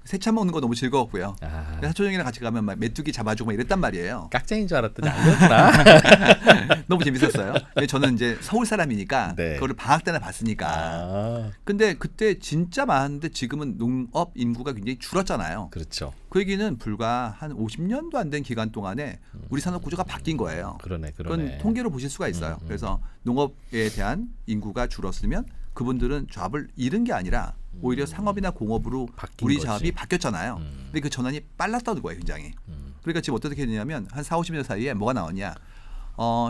새차 먹는 거 너무 즐거웠고요. 아, 사촌 형이랑 같이 가면 막 메뚜기 잡아주고 막 이랬단 말이에요. 깍쟁인 줄 알았더니 아니었구나. 너무 재밌었어요. 근데 저는 이제 서울 사람이니까 네. 그거를 방학 때나 봤으니까. 아, 근데 그때 진짜 많은데 지금은 농업 인구가 굉장히 줄었잖아요. 그렇죠. 그 얘기는 불과 한 50년도 안 된 기간 동안에 우리 산업 구조가 바뀐 거예요. 그러네. 그건 통계로 보실 수가 있어요. 그래서 농업에 대한 인구가 줄었으면 그분들은 잡을 잃은 게 아니라 오히려 상업이나 공업으로 바뀐 우리 거지. 작업이 바뀌었잖아요. 근데 그 전환이 빨랐다는 거예요, 굉장히. 그러니까 지금 어떻게 했냐면 한 4, 50년 사이에 뭐가 나왔냐?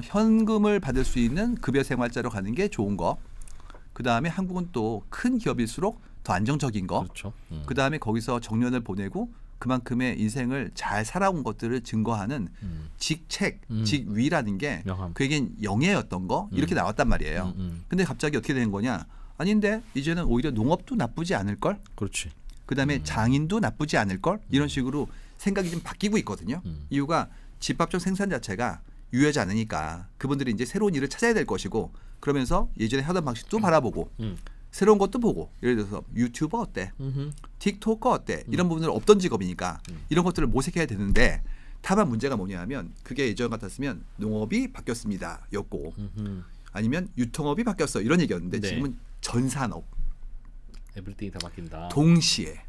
현금을 받을 수 있는 급여 생활자로 가는 게 좋은 거. 그다음에 한국은 또 큰 기업일수록 더 안정적인 거. 그렇죠. 그다음에 거기서 정년을 보내고 그만큼의 인생을 잘 살아온 것들을 증거하는 직책, 직위라는 게 명함. 그에겐 영예였던 거 이렇게 나왔단 말이에요. 근데 갑자기 어떻게 된 거냐? 아닌데 이제는 오히려 농업도 나쁘지 않을 걸. 그렇지. 그다음에 장인도 나쁘지 않을 걸. 이런 식으로 생각이 좀 바뀌고 있거든요. 이유가 집합적 생산 자체가 유효하지 않으니까 그분들이 이제 새로운 일을 찾아야 될 것이고 그러면서 예전에 하던 방식도 바라보고 새로운 것도 보고 예를 들어서 유튜버 어때? 틱토커 어때? 이런 부분은 없던 직업이니까 이런 것들을 모색해야 되는데 다만 문제가 뭐냐면 그게 예전 같았으면 농업이 바뀌었습니다 였고 아니면 유통업이 바뀌었어 이런 얘기였는데 네. 지금은 전산업 에브리띵이 다 바뀐다. 동시에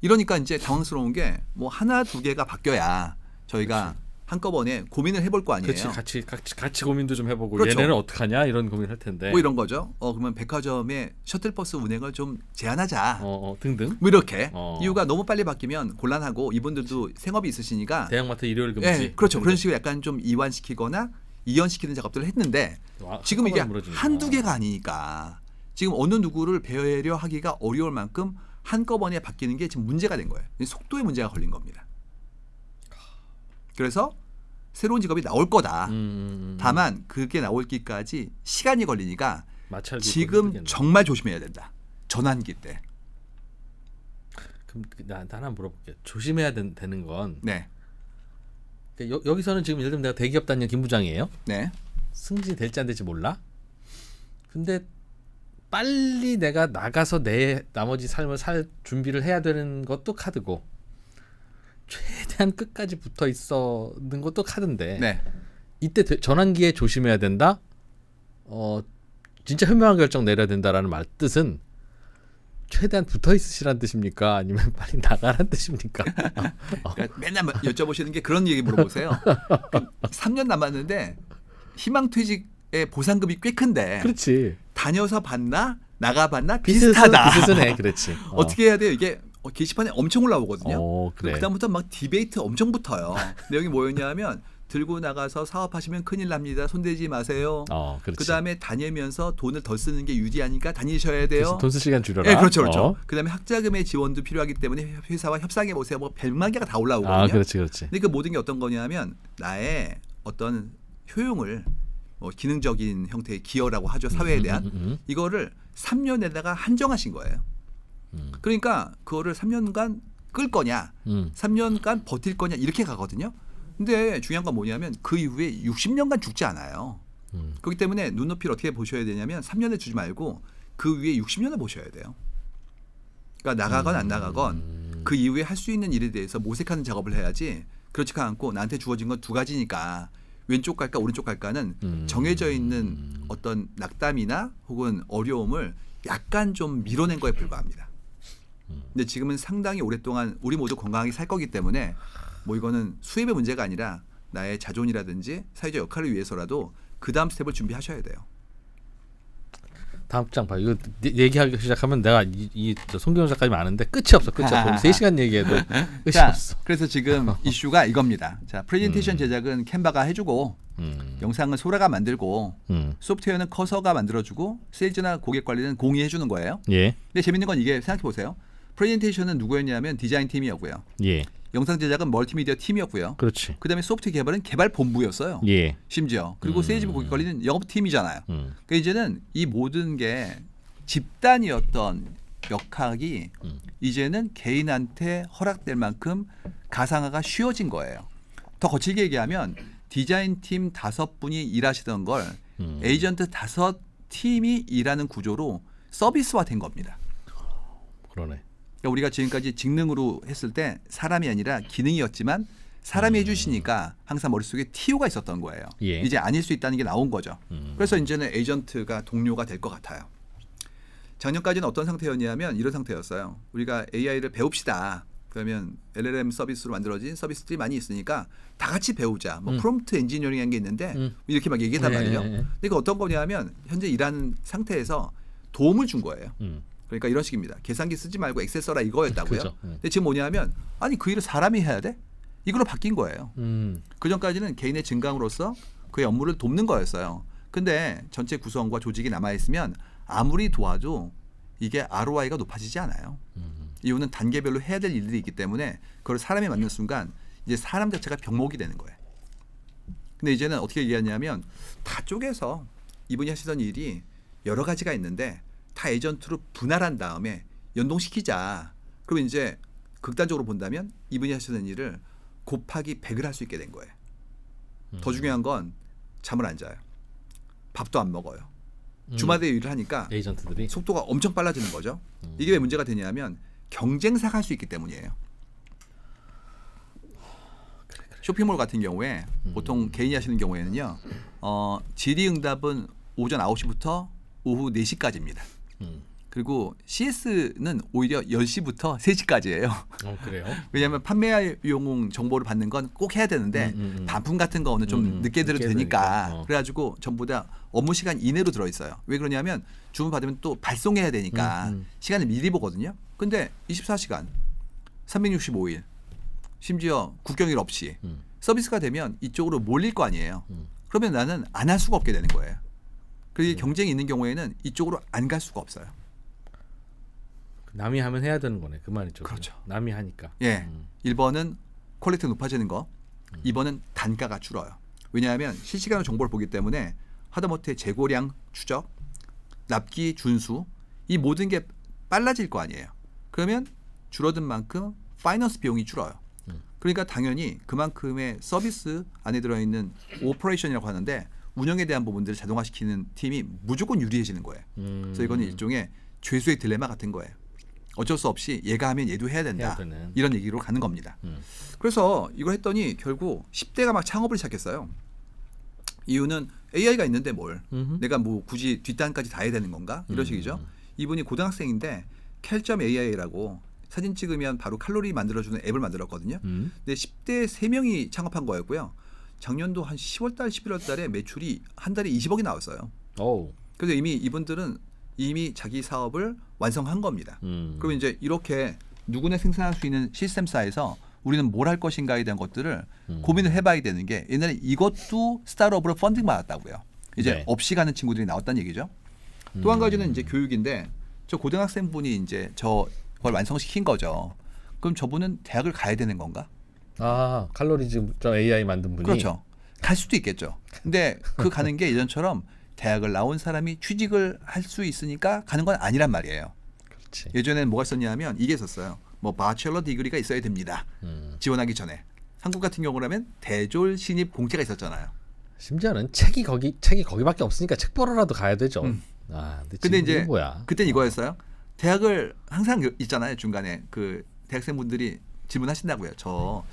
이러니까 이제 당황스러운 게 뭐 하나 두 개가 바뀌어야 저희가 한꺼번에 고민을 해볼 거 아니에요. 그렇지. 같이 고민도 좀 해보고 그렇죠. 얘네는 어떡하냐 이런 고민을 할 텐데. 뭐 이런 거죠. 그러면 백화점의 셔틀버스 운행을 좀 제한하자. 등등. 뭐 이렇게 이유가 이유가 너무 빨리 바뀌면 곤란하고 이분들도 생업이 있으시니까 대형마트 일요일 금지. 예, 그렇죠. 그런 식으로 약간 좀 이완시키거나 이연시키는 작업들을 했는데 지금 이게 한두 개가 아니니까 지금 어느 누구를 배려 하기가 어려울 만큼 한꺼번에 바뀌는 게 지금 문제가 된 거예요. 속도에 문제가 걸린 겁니다. 그래서 새로운 직업이 나올 거다. 다만 그게 나올기까지 시간이 걸리니까 지금 정말 조심해야 된다. 전환기 때. 그럼 나 하나 물어볼게요. 조심해야 되는 건 네. 여기서는 지금 예를 들면 내가 대기업 다니는 김 부장이에요. 네. 승진이 될지 안 될지 몰라. 근데 빨리 내가 나가서 내 나머지 삶을 살 준비를 해야 되는 것도 카드고 최대한 끝까지 붙어 있는 것도 카드인데 네. 이때 전환기에 조심해야 된다. 진짜 현명한 결정 내려야 된다라는 말 뜻은 최대한 붙어 있으시란 뜻입니까? 아니면 빨리 나가란 뜻입니까? 그러니까 맨날 여쭤보시는 게 그런 얘기 물어보세요. 3년 남았는데 희망퇴직의 보상금이 꽤 큰데 그렇지. 다녀서 봤나 나가봤나 비슷하다. 비슷해. 그렇지. 어떻게 해야 돼요? 이게 게시판에 엄청 올라오거든요. 그래. 그다음부터 막 디베이트 엄청 붙어요. 내용이 뭐였냐면 들고 나가서 사업하시면 큰일 납니다. 손대지 마세요. 그렇지. 그다음에 다니면서 돈을 더 쓰는 게 유리하니까 다니셔야 돼요. 돈 쓸 시간 줄여라. 네, 그렇죠, 그렇죠. 그다음에 학자금의 지원도 필요하기 때문에 회사와 협상해 보세요. 뭐 100만 개가 다 올라오거든요. 그렇지, 그렇지. 근데 그 모든 게 어떤 거냐면 나의 어떤 효용을 기능적인 형태의 기여라고 하죠. 사회에 대한 이거를 3년에다가 한정하신 거예요. 그러니까 그거를 3년간 끌 거냐, 3년간 버틸 거냐 이렇게 가거든요. 근데 중요한 건 뭐냐면 그 이후에 60년간 죽지 않아요. 그렇기 때문에 눈높이를 어떻게 보셔야 되냐면 3년을 주지 말고 그 위에 60년을 보셔야 돼요. 그러니까 나가건 안 나가건 그 이후에 할 수 있는 일에 대해서 모색하는 작업을 해야지 그렇지가 않고 나한테 주어진 건 두 가지니까 왼쪽 갈까 오른쪽 갈까는 정해져 있는 어떤 낙담이나 혹은 어려움을 약간 좀 밀어낸 거에 불과합니다. 근데 지금은 상당히 오랫동안 우리 모두 건강하게 살 거기 때문에 뭐 이거는 수입의 문제가 아니라 나의 자존이라든지 사회적 역할을 위해서라도 그 다음 스텝을 준비하셔야 돼요. 다음 장 봐. 이거 얘기하기 시작하면 내가 이 송경호 작가님 아는데 끝이 없어. 3시간 얘기해도 끝이 자, 없어. 그래서 지금 이슈가 이겁니다. 자, 프레젠테이션 제작은 캔바가 해주고 영상은 소라가 만들고 소프트웨어는 커서가 만들어주고 세일즈나 고객 관리는 공이 해주는 거예요. 예. 근데 재밌는 건 이게 생각해 보세요. 프레젠테이션은 누구였냐면 디자인 팀이었고요. 예. 영상 제작은 멀티미디어 팀이었고요. 그렇지. 그다음에 소프트 개발은 개발 본부였어요. 예. 심지어 그리고 세일즈 고객 관리는 영업 팀이잖아요. 그러니까 이제는 이 모든 게 집단이었던 역학이 이제는 개인한테 허락될 만큼 가상화가 쉬워진 거예요. 더 거칠게 얘기하면 디자인 팀 5분이 일하시던 걸 에이전트 5팀이 일하는 구조로 서비스화된 겁니다. 그러네. 그러니까 우리가 지금까지 직능으로 했을 때 사람이 아니라 기능이었지만 사람이 해주시니까 항상 머릿속에 TO가 있었던 거예요. 예. 이제 아닐 수 있다는 게 나온 거죠. 그래서 이제는 에이전트가 동료가 될 것 같아요. 작년까지는 어떤 상태였냐면 이런 상태였어요. 우리가 AI를 배웁시다. 그러면 LLM 서비스로 만들어진 서비스들이 많이 있으니까 다 같이 배우자. 뭐 프롬프트 엔지니어링이라는 게 있는데 이렇게 막 얘기했단 말이죠. 근데 이거 어떤 거냐면 현재 일하는 상태에서 도움을 준 거예요. 그러니까 이런 식입니다. 계산기 쓰지 말고 엑셀 써라 이거였다고요. 그죠. 근데 지금 뭐냐면 아니 그 일을 사람이 해야 돼? 이걸로 바뀐 거예요. 그 전까지는 개인의 증강으로서 그의 업무를 돕는 거였어요. 근데 전체 구성과 조직이 남아있으면 아무리 도와도 이게 ROI가 높아지지 않아요. 이유는 단계별로 해야 될 일들이 있기 때문에 그걸 사람이 맡는 순간 이제 사람 자체가 병목이 되는 거예요. 근데 이제는 어떻게 얘기하냐면 다 쪼개서 이분이 하시던 일이 여러 가지가 있는데 다 에이전트로 분할한 다음에 연동시키자. 그러면 이제 극단적으로 본다면 이분이 하시는 일을 곱하기 100을 할 수 있게 된 거예요. 더 중요한 건 잠을 안 자요. 밥도 안 먹어요. 주마다 일을 하니까 에이전트들이 속도가 엄청 빨라지는 거죠. 이게 왜 문제가 되냐면 경쟁사가 할 수 있기 때문이에요. 쇼핑몰 같은 경우에 보통 개인이 하시는 경우에는요. 질의응답은 오전 9시부터 오후 4시까지입니다. 그리고 CS는 오히려 10시부터 3시까지예요. 그래요? 왜냐하면 판매용 정보를 받는 건 꼭 해야 되는데 반품 같은 거는 좀 늦게 들어도 되니까 그래가지고 전부 다 업무 시간 이내로 들어있어요. 왜 그러냐면 주문 받으면 또 발송해야 되니까 시간을 미리 보거든요. 근데 24시간 365일 심지어 국경일 없이 서비스가 되면 이쪽으로 몰릴 거 아니에요. 그러면 나는 안 할 수가 없게 되는 거예요. 그리고 경쟁이 있는 경우에는 이쪽으로 안 갈 수가 없어요. 남이 하면 해야 되는 거네. 그 말이죠. 그렇죠. 남이 하니까. 예. 1번은 퀄리티가 높아지는 거. 2번은 단가가 줄어요. 왜냐하면 실시간으로 정보를 보기 때문에 하다못해 재고량 추적, 납기 준수 이 모든 게 빨라질 거 아니에요. 그러면 줄어든 만큼 파이낸스 비용이 줄어요. 그러니까 당연히 그만큼의 서비스 안에 들어있는 오퍼레이션이라고 하는데 운영에 대한 부분들을 자동화시키는 팀이 무조건 유리해지는 거예요. 그래서 이거는 일종의 죄수의 딜레마 같은 거예요. 어쩔 수 없이 얘가 하면 얘도 해야 된다. 이런 얘기로 가는 겁니다. 그래서 이걸 했더니 결국 10대가 막 창업을 시작했어요. 이유는 AI가 있는데 뭘? 음흠. 내가 뭐 굳이 뒷단까지 다 해야 되는 건가? 이런 식이죠. 이분이 고등학생인데 cal.ai라고 사진 찍으면 바로 칼로리 만들어주는 앱을 만들었거든요. 근데 10대 3명이 창업한 거였고요. 작년도 한 10월 달, 11월 달에 매출이 한 달에 20억이 나왔어요. 오. 그래서 이미 이분들은 이미 자기 사업을 완성한 겁니다. 그럼 이제 이렇게 누구나 생산할 수 있는 시스템사에서 우리는 뭘 할 것인가에 대한 것들을 고민을 해봐야 되는 게 옛날에 이것도 스타트업으로 펀딩 받았다고요. 이제 네. 없이 가는 친구들이 나왔다는 얘기죠. 또 한 가지는 이제 교육인데 저 고등학생분이 이제 저걸 완성시킨 거죠. 그럼 저분은 대학을 가야 되는 건가? 아, 칼로리즘 AI 만든 분이. 그렇죠. 갈 수도 있겠죠. 근데 그 가는 게 예전처럼 대학을 나온 사람이 취직을 할 수 있으니까 가는 건 아니란 말이에요. 그렇지. 예전에는 뭐가 있었냐면 이게 있었어요. 뭐 바첼러 디그리가 있어야 됩니다. 지원하기 전에. 한국 같은 경우라면 대졸 신입 공채가 있었잖아요. 심지어는 책이 거기밖에 없으니까 책 보러라도 가야 되죠. 아, 근데 지금 이제 이게 뭐야? 그땐 이거였어요. 대학을 항상 있잖아요. 중간에 그 대학생분들이 질문하신다고요. 저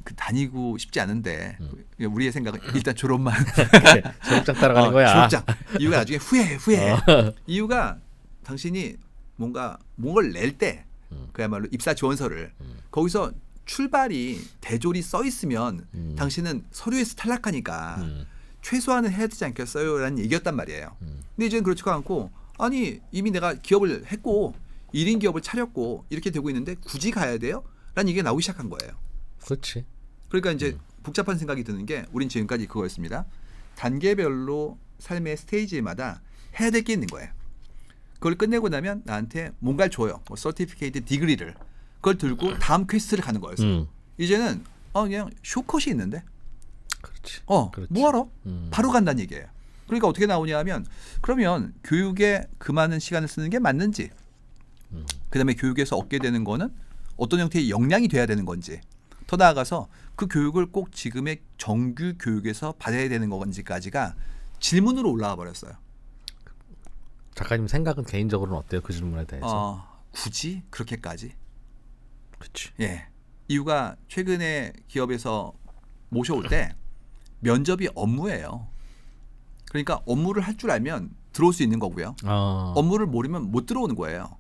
그 다니고 싶지 않은데 우리의 생각은 일단 졸업만 그래, 졸업장 따라가는 거야. 졸업장. 이유가 나중에 후회해. 이유가 당신이 뭔가를 낼 때 그야말로 입사 지원서를 거기서 출발이 대졸이 써 있으면 당신은 서류에서 탈락하니까 최소한은 해야 되지 않겠어요? 라는 얘기였단 말이에요. 근데 이제는 그렇지가 않고 아니 이미 내가 기업을 했고 1인 기업을 차렸고 이렇게 되고 있는데 굳이 가야 돼요? 라는 얘기가 나오기 시작한 거예요. 그렇지. 그러니까 이제 복잡한 생각이 드는 게 우린 지금까지 그거였습니다. 단계별로 삶의 스테이지마다 해야 될 게 있는 거예요. 그걸 끝내고 나면 나한테 뭔가를 줘요. 뭐 서티피케이트 디그리를. 그걸 들고 다음 퀘스트를 가는 거였어요. 이제는 그냥 쇼컷이 있는데 그렇지. 그렇지. 뭐하러? 바로 간다는 얘기예요. 그러니까 어떻게 나오냐 하면 그러면 교육에 그 많은 시간을 쓰는 게 맞는지 그다음에 교육에서 얻게 되는 거는 어떤 형태의 역량이 돼야 되는 건지 더 나아가서 그 교육을 꼭 지금의 정규 교육에서 받아야 되는 건지까지가 질문으로 올라와 버렸어요. 작가님 생각은 개인적으로는 어때요? 그 질문에 대해서. 굳이 그렇게까지? 그렇지. 예. 이유가 최근에 기업에서 모셔올 때 면접이 업무예요. 그러니까 업무를 할 줄 알면 들어올 수 있는 거고요. 업무를 모르면 못 들어오는 거예요.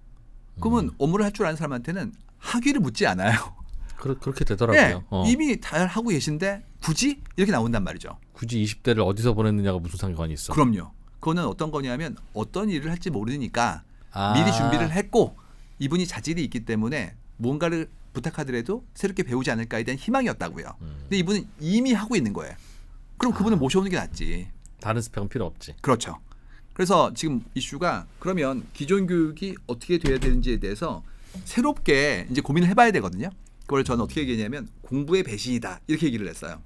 그러면 업무를 할 줄 아는 사람한테는 학위를 묻지 않아요. 그렇게 되더라고요. 예, 이미 다 하고 계신데 굳이 이렇게 나온단 말이죠. 굳이 20대를 어디서 보냈느냐가 무슨 상관이 있어? 그럼요. 그거는 어떤 거냐면 어떤 일을 할지 모르니까 아. 미리 준비를 했고 이분이 자질이 있기 때문에 뭔가를 부탁하더라도 새롭게 배우지 않을까에 대한 희망이었다고요. 근데 이분은 이미 하고 있는 거예요. 그럼 그분을 모셔오는 게 낫지. 다른 스펙은 필요 없지. 그렇죠. 그래서 지금 이슈가 그러면 기존 교육이 어떻게 돼야 되는지에 대해서 새롭게 이제 고민을 해봐야 되거든요. 그걸 저는 어떻게 얘기했냐면 공부의 배신이다 이렇게 얘기를 했어요.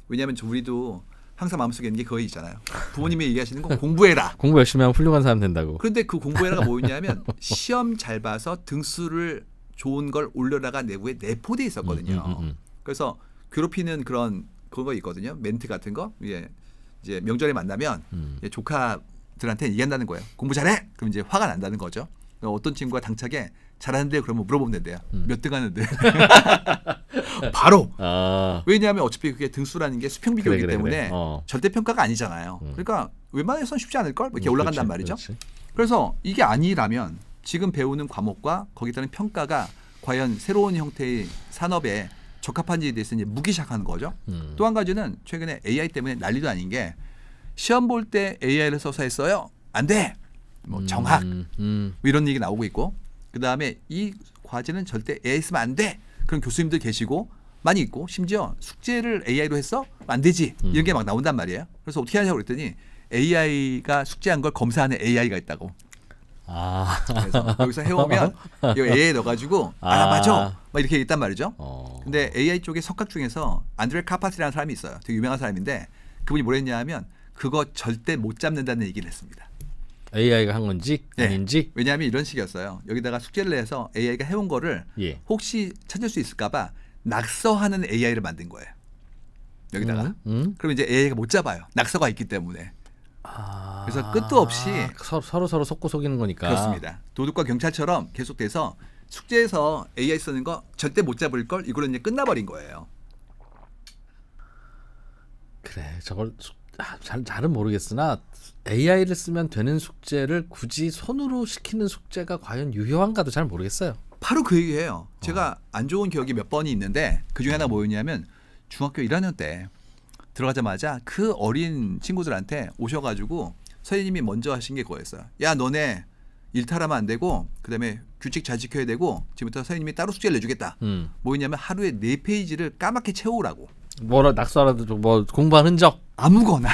왜냐하면 우리도 항상 마음속에 있는 게 그거 있잖아요. 부모님이 얘기하시는 건 공부해라. 공부 열심히 하면 훌륭한 사람 된다고. 그런데 그 공부해라가 뭐였냐면 시험 잘 봐서 등수를 좋은 걸 올려라가 내부에 내포돼 있었거든요. 그래서 괴롭히는 그거 있거든요. 멘트 같은 거. 이제 명절에 만나면 조카들한테 얘기한다는 거예요. 공부 잘해. 그럼 이제 화가 난다는 거죠. 어떤 친구가 당차게 잘하는데 그러면 물어보면 된대요. 몇 등 하는데. 바로. 왜냐하면 어차피 그게 등수라는 게 수평 비교이기 때문에 절대 평가가 아니잖아요. 그러니까 웬만해서는 쉽지 않을 걸 이렇게 올라간단 말이죠. 그렇지. 그래서 이게 아니라면 지금 배우는 과목과 거기에 따른 평가가 과연 새로운 형태의 산업에 적합한지에 대해서 이제 묻기 시작하는 거죠. 또 한 가지는 최근에 AI 때문에 난리도 아닌 게 시험 볼 때 AI를 써서 했어요. 안 돼. 뭐 정학 뭐 이런 얘기 나오고 있고 그다음에 이 과제는 절대 AI 쓰면 안 돼. 그런 교수님들 계시고 많이 있고 심지어 숙제를 AI로 했어? 안 되지. 이런 게 막 나온단 말이에요. 그래서 어떻게 하냐고 그랬더니 AI가 숙제한 걸 검사하는 AI가 있다고. 그래서 여기서 해오면 이 AI 넣어가지고 알아봐줘. 막 이렇게 얘기했단 말이죠. 근데 AI 쪽의 석학 중에서 안드레 카파티라는 사람이 있어요. 되게 유명한 사람인데 그분이 뭘 했냐 하면 그거 절대 못 잡는다는 얘기를 했습니다. AI가 한 건지 아닌지. 왜냐하면 이런 식이었어요. 여기다가 숙제를 내서 AI가 해온 거를 혹시 찾을 수 있을까봐 낙서하는 AI를 만든 거예요. 여기다가. 그럼 이제 AI가 못 잡아요. 낙서가 있기 때문에. 그래서 끝도 없이 서로 속고 속이는 거니까. 그렇습니다. 도둑과 경찰처럼 계속돼서 숙제에서 AI 쓰는 거 절대 못 잡을 걸 이걸로 이제 끝나버린 거예요. 그래, 저걸 잘은 모르겠으나 AI를 쓰면 되는 숙제를 굳이 손으로 시키는 숙제가 과연 유효한가도 잘 모르겠어요. 바로 그 얘기예요. 제가 안 좋은 기억이 몇 번이 있는데 그 중에 하나 뭐였냐면 중학교 1학년 때 들어가자마자 그 어린 친구들한테 오셔가지고 선생님이 먼저 하신 게 그거였어요. 야 너네 일탈하면 안 되고 그다음에 규칙 잘 지켜야 되고 지금부터 선생님이 따로 숙제를 내주겠다. 뭐였냐면 하루에 4페이지를 까맣게 채우라고. 뭐라 낙서라도 뭐 공부한 흔적. 아무거나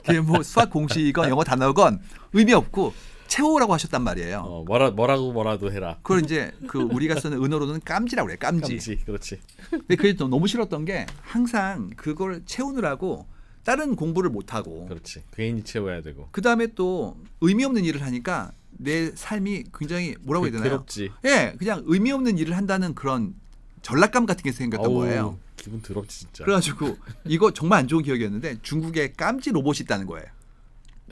그게 뭐 수학 공식이건 영어 단어건 의미 없고 채우라고 하셨단 말이에요. 뭐라도 해라. 그걸 이제 그 우리가 쓰는 은어로는 깜지라고 그래요. 깜지. 그렇지. 근데 그게 또 너무 싫었던 게 항상 그걸 채우느라고 다른 공부를 못 하고 그렇지. 괜히 채워야 되고. 그 다음에 또 의미 없는 일을 하니까 내 삶이 굉장히 뭐라고 해야 되나요? 괴롭지. 예, 그냥 의미 없는 일을 한다는 그런 전락감 같은 게 생겼던 거예요. 기분 더럽지 진짜. 그래가지고 이거 정말 안 좋은 기억이었는데 중국에 깜지 로봇이 있다는 거예요.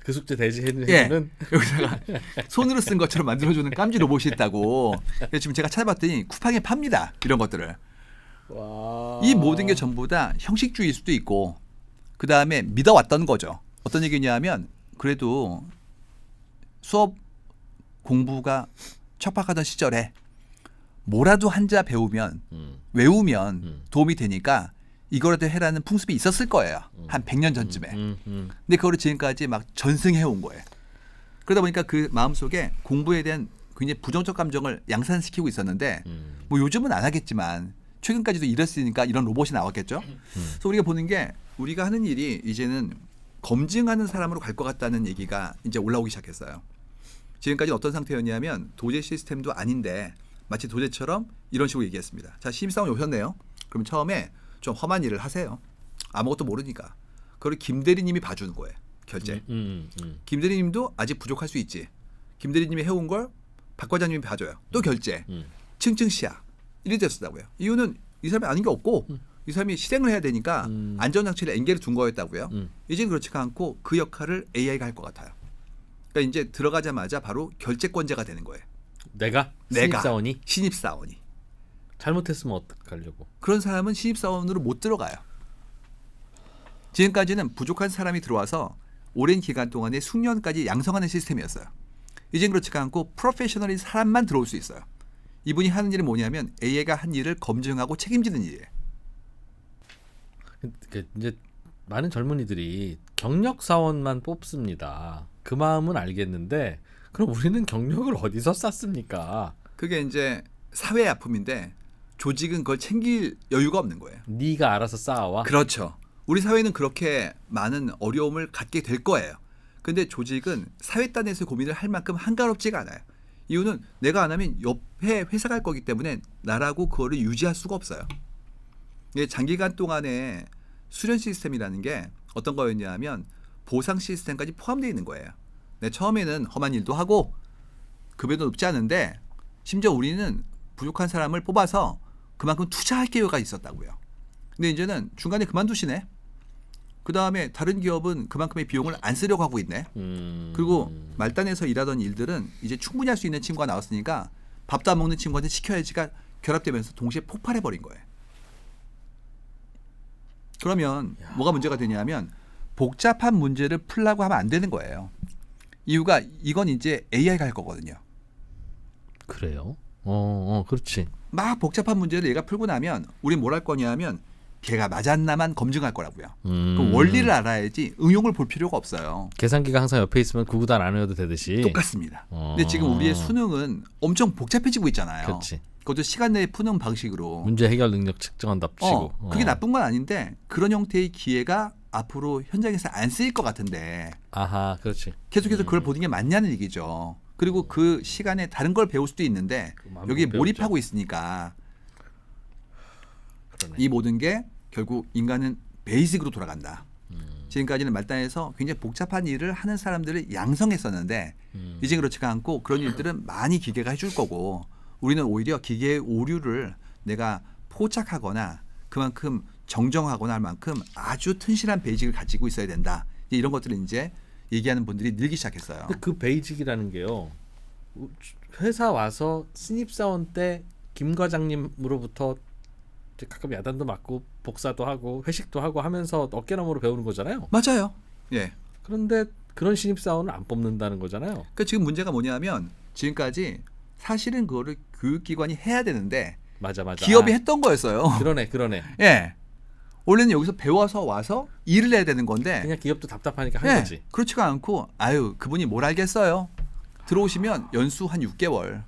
그 숙제 대지해주는 예, 여기다가 손으로 쓴 것처럼 만들어주는 깜지 로봇이 있다고. 그래서 지금 제가 찾아봤더니 쿠팡에 팝니다. 이런 것들을. 와. 이 모든 게 전부 다 형식주의일 수도 있고 그 다음에 믿어왔던 거죠. 어떤 얘기냐면 그래도 수업 공부가 척박하던 시절에 뭐라도 한자 배우면 외우면 도움이 되니까 이거라도 해라는 풍습이 있었을 거예요. 한 100년 전쯤에. 근데 그거를 지금까지 막 전승해 온 거예요. 그러다 보니까 그 마음속에 공부에 대한 굉장히 부정적 감정을 양산시키고 있었는데 뭐 요즘은 안 하겠지만 최근까지도 이랬으니까 이런 로봇이 나왔겠죠. 그래서 우리가 보는 게 우리가 하는 일이 이제는 검증하는 사람으로 갈 것 같다는 얘기가 이제 올라오기 시작했어요. 지금까지 어떤 상태였냐면 도제 시스템도 아닌데 마치 도제처럼 이런 식으로 얘기했습니다. 자, 신입사원이 오셨네요. 그럼 처음에 좀 험한 일을 하세요. 아무것도 모르니까. 그걸 김 대리님이 봐주는 거예요. 결제. 김 대리님도 아직 부족할 수 있지. 김 대리님이 해온 걸 박 과장님이 봐줘요. 또 결제. 층층시야. 이리 됐었다고요. 이유는 이 사람이 아닌 게 없고 이 사람이 실행을 해야 되니까 안전장치를 엔게를 둔 거였다고요. 이제는 그렇지가 않고 그 역할을 AI가 할 것 같아요. 그러니까 이제 들어가자마자 바로 결제권자가 되는 거예요. 내가 신입사원이 잘못했으면 어떡하려고. 그런 사람은 신입사원으로 못 들어가요. 지금까지는 부족한 사람이 들어와서 오랜 기간 동안에 숙련까지 양성하는 시스템이었어요. 이젠 그렇지가 않고 프로페셔널인 사람만 들어올 수 있어요. 이분이 하는 일은 뭐냐면 AI가 한 일을 검증하고 책임지는 일이에요. 그러니까 이제 많은 젊은이들이 경력 사원만 뽑습니다. 그 마음은 알겠는데 그럼 우리는 경력을 어디서 쌌습니까? 그게 이제 사회의 아픔인데 조직은 그걸 챙길 여유가 없는 거예요. 네가 알아서 쌓아와. 그렇죠. 우리 사회는 그렇게 많은 어려움을 갖게 될 거예요. 근데 조직은 사회단에서 고민을 할 만큼 한가롭지가 않아요. 이유는 내가 안 하면 옆에 회사 갈 거기 때문에 나라고 그거를 유지할 수가 없어요. 이게 장기간 동안의 수련 시스템이라는 게 어떤 거였냐면 보상 시스템까지 포함되어 있는 거예요. 네, 처음에는 험한 일도 하고 급여도 높지 않은데 심지어 우리는 부족한 사람을 뽑아서 그만큼 투자할 기회가 있었다고요. 근데 이제는 중간에 그만두시네. 그 다음에 다른 기업은 그만큼의 비용을 안 쓰려고 하고 있네. 그리고 말단에서 일하던 일들은 이제 충분히 할 수 있는 친구가 나왔으니까 밥도 안 먹는 친구한테 시켜야지가 결합되면서 동시에 폭발해버린 거예요. 그러면 뭐가 문제가 되냐면 복잡한 문제를 풀라고 하면 안 되는 거예요. 이유가 이건 이제 AI가 할 거거든요. 그래요? 그렇지. 막 복잡한 문제를 얘가 풀고 나면 우린 뭘 할 거냐면 걔가 맞았나만 검증할 거라고요. 그럼 원리를 알아야지 응용을 볼 필요가 없어요. 계산기가 항상 옆에 있으면 구구단 안 외워도 되듯이. 똑같습니다. 근데 지금 우리의 수능은 엄청 복잡해지고 있잖아요. 그렇지. 그것도 시간 내에 푸는 방식으로. 문제 해결 능력 측정한답시고. 그게 나쁜 건 아닌데 그런 형태의 기회가 앞으로 현장에서 안 쓰일 것 같은데. 아하, 그렇지. 계속해서 그걸 보는 게 맞냐는 얘기죠. 그리고 그 시간에 다른 걸 배울 수도 있는데 여기에 몰입하고 있으니까 그러네. 이 모든 게 결국 인간은 베이직으로 돌아간다. 지금까지는 말단에서 굉장히 복잡한 일을 하는 사람들을 양성했었는데 이제 그렇지가 않고 그런 일들은 많이 기계가 해줄 거고 우리는 오히려 기계의 오류를 내가 포착하거나 그만큼 정정하거나 할 만큼 아주 튼실한 베이직을 가지고 있어야 된다. 이런 것들을 이제 얘기하는 분들이 늘기 시작했어요. 근데 그 베이직이라는 게요. 회사 와서 신입사원 때 김 과장님으로부터 가끔 야단도 맞고 복사도 하고 회식도 하고 하면서 어깨너머로 배우는 거잖아요. 맞아요. 예. 그런데 그런 신입사원을 안 뽑는다는 거잖아요. 그러니까 지금 문제가 뭐냐면 지금까지 사실은 그거를 교육기관이 해야 되는데 맞아. 기업이 했던 거였어요. 그러네. 예. 원래는 여기서 배워서 와서 일을 해야 되는 건데 그냥 기업도 답답하니까 한 예, 거지. 그렇지가 않고 아유 그분이 뭘 알겠어요. 들어오시면 연수 한 6개월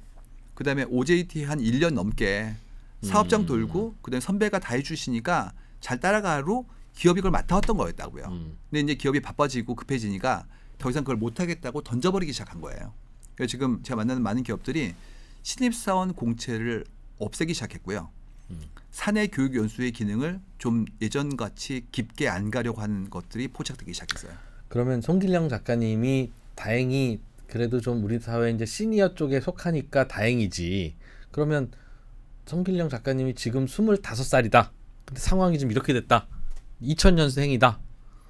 그다음에 OJT 한 1년 넘게 사업장 돌고 그다음에 선배가 다 해주시니까 잘 따라가로 기업이 그걸 맡아왔던 거였다고요. 근데 이제 기업이 바빠지고 급해지니까 더 이상 그걸 못하겠다고 던져버리기 시작한 거예요. 그래서 지금 제가 만나는 많은 기업들이 신입사원 공채를 없애기 시작했고요. 사내 교육 연수의 기능을 좀 예전같이 깊게 안 가려고 하는 것들이 포착되기 시작했어요. 그러면 송길령 작가님이 다행히 그래도 좀 우리 사회 이제 시니어 쪽에 속하니까 다행이지. 그러면 송길령 작가님이 지금 25살이다. 근데 상황이 좀 이렇게 됐다. 2000년생이다.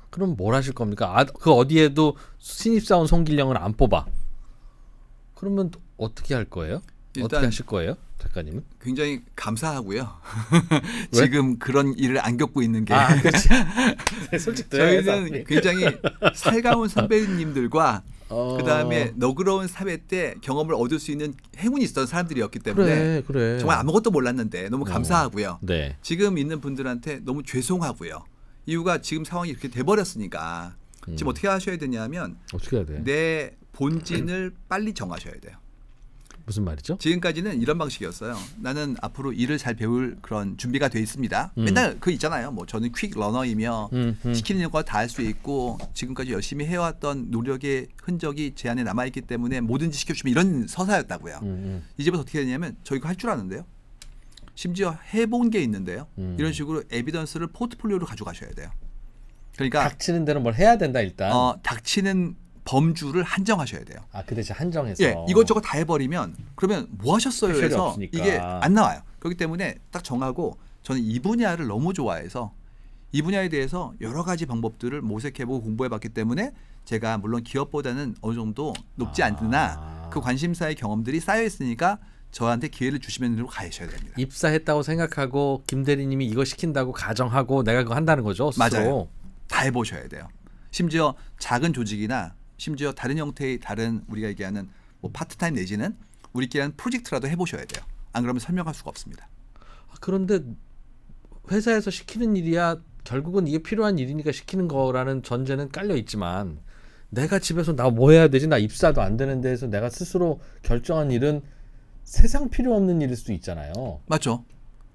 그럼 뭘 하실 겁니까? 그 어디에도 신입사원 송길령을 안 뽑아. 그러면 어떻게 할 거예요? 어떻게 하실 거예요, 작가님은? 굉장히 감사하고요. 지금 그런 일을 안 겪고 있는 게 그렇지. 솔직히 저희는 굉장히 살가운 선배님들과 그다음에 너그러운 사회 때 경험을 얻을 수 있는 행운이 있었던 사람들이었기 때문에 그래. 정말 아무것도 몰랐는데 너무 감사하고요. 네. 지금 있는 분들한테 너무 죄송하고요. 이유가 지금 상황이 이렇게 돼버렸으니까 지금 어떻게 하셔야 되냐면 어떻게 해야 돼? 내 본진을 빨리 정하셔야 돼요. 무슨 말이죠? 지금까지는 이런 방식이었어요. 나는 앞으로 일을 잘 배울 그런 준비가 돼 있습니다. 맨날 그 있잖아요. 뭐 저는 퀵 러너이며 시키는 거 다 할 수 있고 지금까지 열심히 해왔던 노력의 흔적이 제 안에 남아있기 때문에 뭐든지 시켜주면 이런 서사였다고요. 이제부터 어떻게 되냐면 저 이거 할 줄 아는데요. 심지어 해본 게 있는데요. 이런 식으로 에비던스를 포트폴리오로 가져가셔야 돼요. 그러니까 닥치는 대로 뭘 해야 된다 일단. 닥치는 범주를 한정하셔야 돼요. 그 대신 한정해서. 예, 이것저것 다 해버리면 그러면 뭐 하셨어요? 그래서 없으니까. 이게 안 나와요. 그렇기 때문에 딱 정하고 저는 이 분야를 너무 좋아해서 이 분야에 대해서 여러 가지 방법들을 모색해보고 공부해봤기 때문에 제가 물론 기업보다는 어느 정도 높지 않으나 그 관심사의 경험들이 쌓여있으니까 저한테 기회를 주시면 대로 가셔야 됩니다. 입사했다고 생각하고 김 대리님이 이거 시킨다고 가정하고 내가 그거 한다는 거죠. 스스로. 맞아요. 다 해보셔야 돼요. 심지어 작은 조직이나 심지어 다른 형태의 다른 우리가 얘기하는 뭐 파트타임 내지는 우리끼리 하는 프로젝트라도 해보셔야 돼요. 안 그러면 설명할 수가 없습니다. 그런데 회사에서 시키는 일이야 결국은 이게 필요한 일이니까 시키는 거라는 전제는 깔려 있지만 내가 집에서 나 뭐 해야 되지? 나 입사도 안 되는 데에서 내가 스스로 결정한 일은 세상 필요 없는 일일 수도 있잖아요. 맞죠.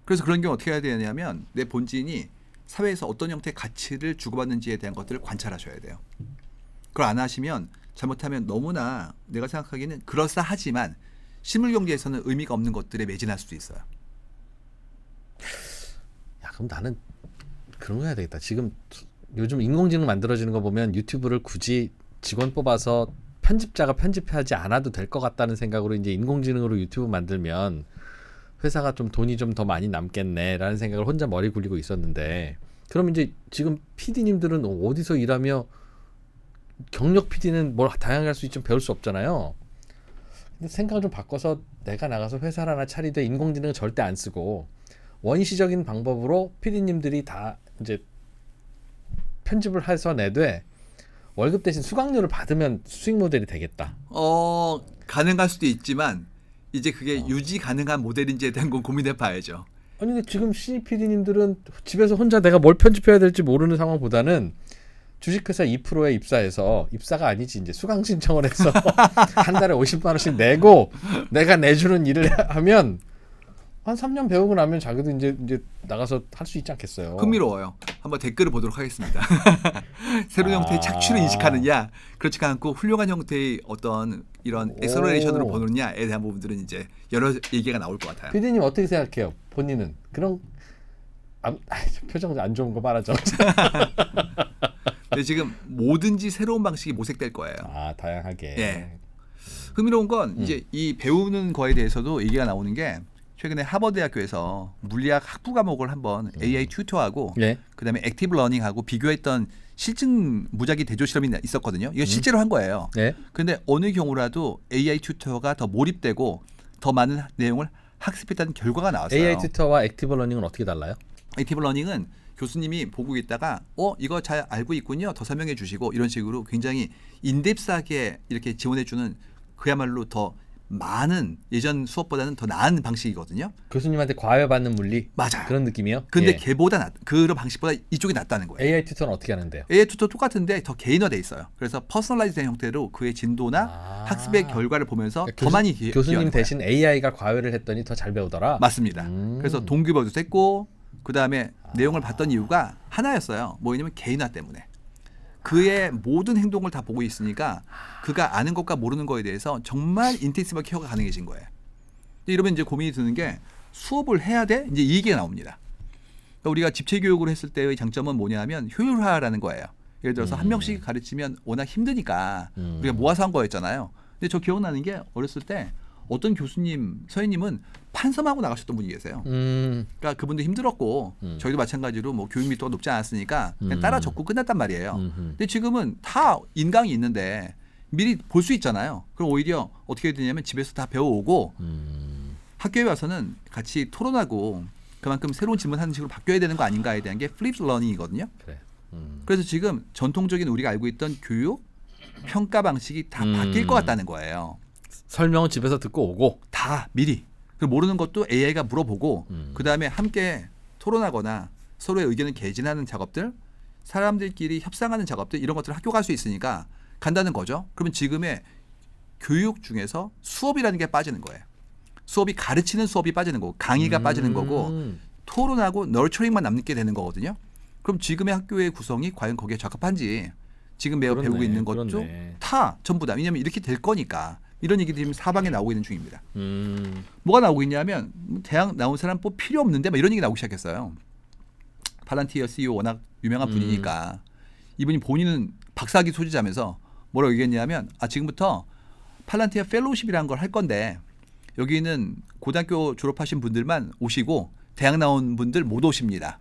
그래서 그런 경우 어떻게 해야 되냐면 내 본진이 사회에서 어떤 형태의 가치를 주고받는지에 대한 것들을 관찰하셔야 돼요. 그걸 안 하시면 잘못하면 너무나 내가 생각하기에는 그럴싸하지만 실물 경제에서는 의미가 없는 것들에 매진할 수도 있어요. 그럼 나는 그런 거 해야 되겠다. 지금 요즘 인공지능 만들어지는 거 보면 유튜브를 굳이 직원 뽑아서 편집자가 편집하지 않아도 될 것 같다는 생각으로 이제 인공지능으로 유튜브 만들면 회사가 좀 돈이 좀 더 많이 남겠네라는 생각을 혼자 머리 굴리고 있었는데 그럼 이제 지금 PD님들은 어디서 일하며 경력 PD는 뭘 다양하게 할 수 있지만 배울 수 없잖아요. 근데 생각을 좀 바꿔서 내가 나가서 회사를 하나 차리되 인공지능을 절대 안 쓰고 원시적인 방법으로 PD님들이 다 이제 편집을 해서 내되 월급 대신 수강료를 받으면 수익 모델이 되겠다. 가능할 수도 있지만 이제 그게 유지 가능한 모델인지에 대한 건 고민해 봐야죠. 아니 근데 지금 신입 PD님들은 집에서 혼자 내가 뭘 편집해야 될지 모르는 상황보다는 주식회사 2%에 입사해서 입사가 아니지 이제 수강 신청을 해서 한 달에 50만 원씩 내고 내가 내주는 일을 하면 한 3년 배우고 나면 자기도 이제 나가서 할 수 있지 않겠어요. 흥미로워요. 한번 댓글을 보도록 하겠습니다. 새로운 형태의 착취를 인식하느냐, 그렇지 않고 훌륭한 형태의 어떤 이런 엑셀러레이션으로 보느냐에 대한 부분들은 이제 여러 얘기가 나올 것 같아요. PD님 어떻게 생각해요? 본인은 그런 표정 안 좋은 거 말하죠. 근데 지금 뭐든지 새로운 방식이 모색될 거예요. 다양하게. 예. 흥미로운 건 이제 이 배우는 거에 대해서도 얘기가 나오는 게 최근에 하버드 대학교에서 물리학 학부 과목을 한번 AI 튜터하고 그다음에 액티브 러닝하고 비교했던 실증 무작위 대조 실험이 있었거든요. 이거 실제로 한 거예요. 그런데 어느 경우라도 AI 튜터가 더 몰입되고 더 많은 내용을 학습했다는 결과가 나왔어요. AI 튜터와 액티브 러닝은 어떻게 달라요? 액티브 러닝은 교수님이 보고 있다가 이거 잘 알고 있군요. 더 설명해 주시고 이런 식으로 굉장히 인덱스하게 이렇게 지원해 주는 그야말로 더 많은 예전 수업보다는 더 나은 방식이거든요. 교수님한테 과외받는 물리 맞아요. 그런 느낌이요? 근데 예. 걔보다 그런 방식보다 이쪽이 낫다는 거예요. AI 튜터는 어떻게 하는데요? AI 튜터 똑같은데 더 개인화돼 있어요. 그래서 퍼스널라이즈된 형태로 그의 진도나 학습의 결과를 보면서 그러니까 더 많이 교수님 기여하는 대신 AI가 과외를 했더니 더 잘 배우더라. 맞습니다. 그래서 동기부여도 됐고 그 다음에 내용을 봤던 이유가 하나였어요. 뭐냐면 개인화 때문에. 그의 모든 행동을 다 보고 있으니까 그가 아는 것과 모르는 거에 대해서 정말 인텐시브 케어가 가능해진 거예요. 이러면 이제 고민이 드는 게 수업을 해야 돼? 이제 이 얘기가 나옵니다. 그러니까 우리가 집체 교육을 했을 때의 장점은 뭐냐면 효율화라는 거예요. 예를 들어서 한 명씩 가르치면 워낙 힘드니까 우리가 모아서 한 거였잖아요. 근데 저 기억나는 게 어렸을 때 어떤 교수님, 선생님은 판섬하고 나가셨던 분이 계세요. 그러니까 그분도 힘들었고 저희도 마찬가지로 뭐 교육密도가 높지 않았으니까 그냥 따라 적고 끝났단 말이에요. 근데 지금은 다 인강이 있는데 미리 볼 수 있잖아요. 그럼 오히려 어떻게 되냐면 집에서 다 배워오고 학교에 와서는 같이 토론하고 그만큼 새로운 질문하는 식으로 바뀌어야 되는 거 아닌가에 대한 게 플립 러닝이거든요. 그래. 그래서 지금 전통적인 우리가 알고 있던 교육 평가 방식이 다 바뀔 것 같다는 거예요. 설명은 집에서 듣고 오고 다 미리. 그리고 모르는 것도 AI가 물어보고 그다음에 함께 토론하거나 서로의 의견을 개진하는 작업들, 사람들끼리 협상하는 작업들 이런 것들을 학교 갈 수 있으니까 간다는 거죠. 그러면 지금의 교육 중에서 수업이라는 게 빠지는 거예요. 수업이 가르치는 수업이 빠지는 거고 강의가 빠지는 거고 토론하고 널처링만 남게 되는 거거든요. 그럼 지금의 학교의 구성이 과연 거기에 적합한지 지금 배우고 있는 것도 다 전부 다. 왜냐하면 이렇게 될 거니까. 이런 얘기들이 지금 사방에 나오고 있는 중입니다. 뭐가 나오고 있냐면 대학 나온 사람 뭐 필요 없는데 막 이런 얘기 나오기 시작했어요. 팔란티어 CEO 워낙 유명한 분이니까 이분이 본인은 박사학위 소지자면서 뭐라고 얘기했냐면 지금부터 팔란티어 펠로우십이라는 걸 할 건데 여기는 고등학교 졸업하신 분들만 오시고 대학 나온 분들 못 오십니다.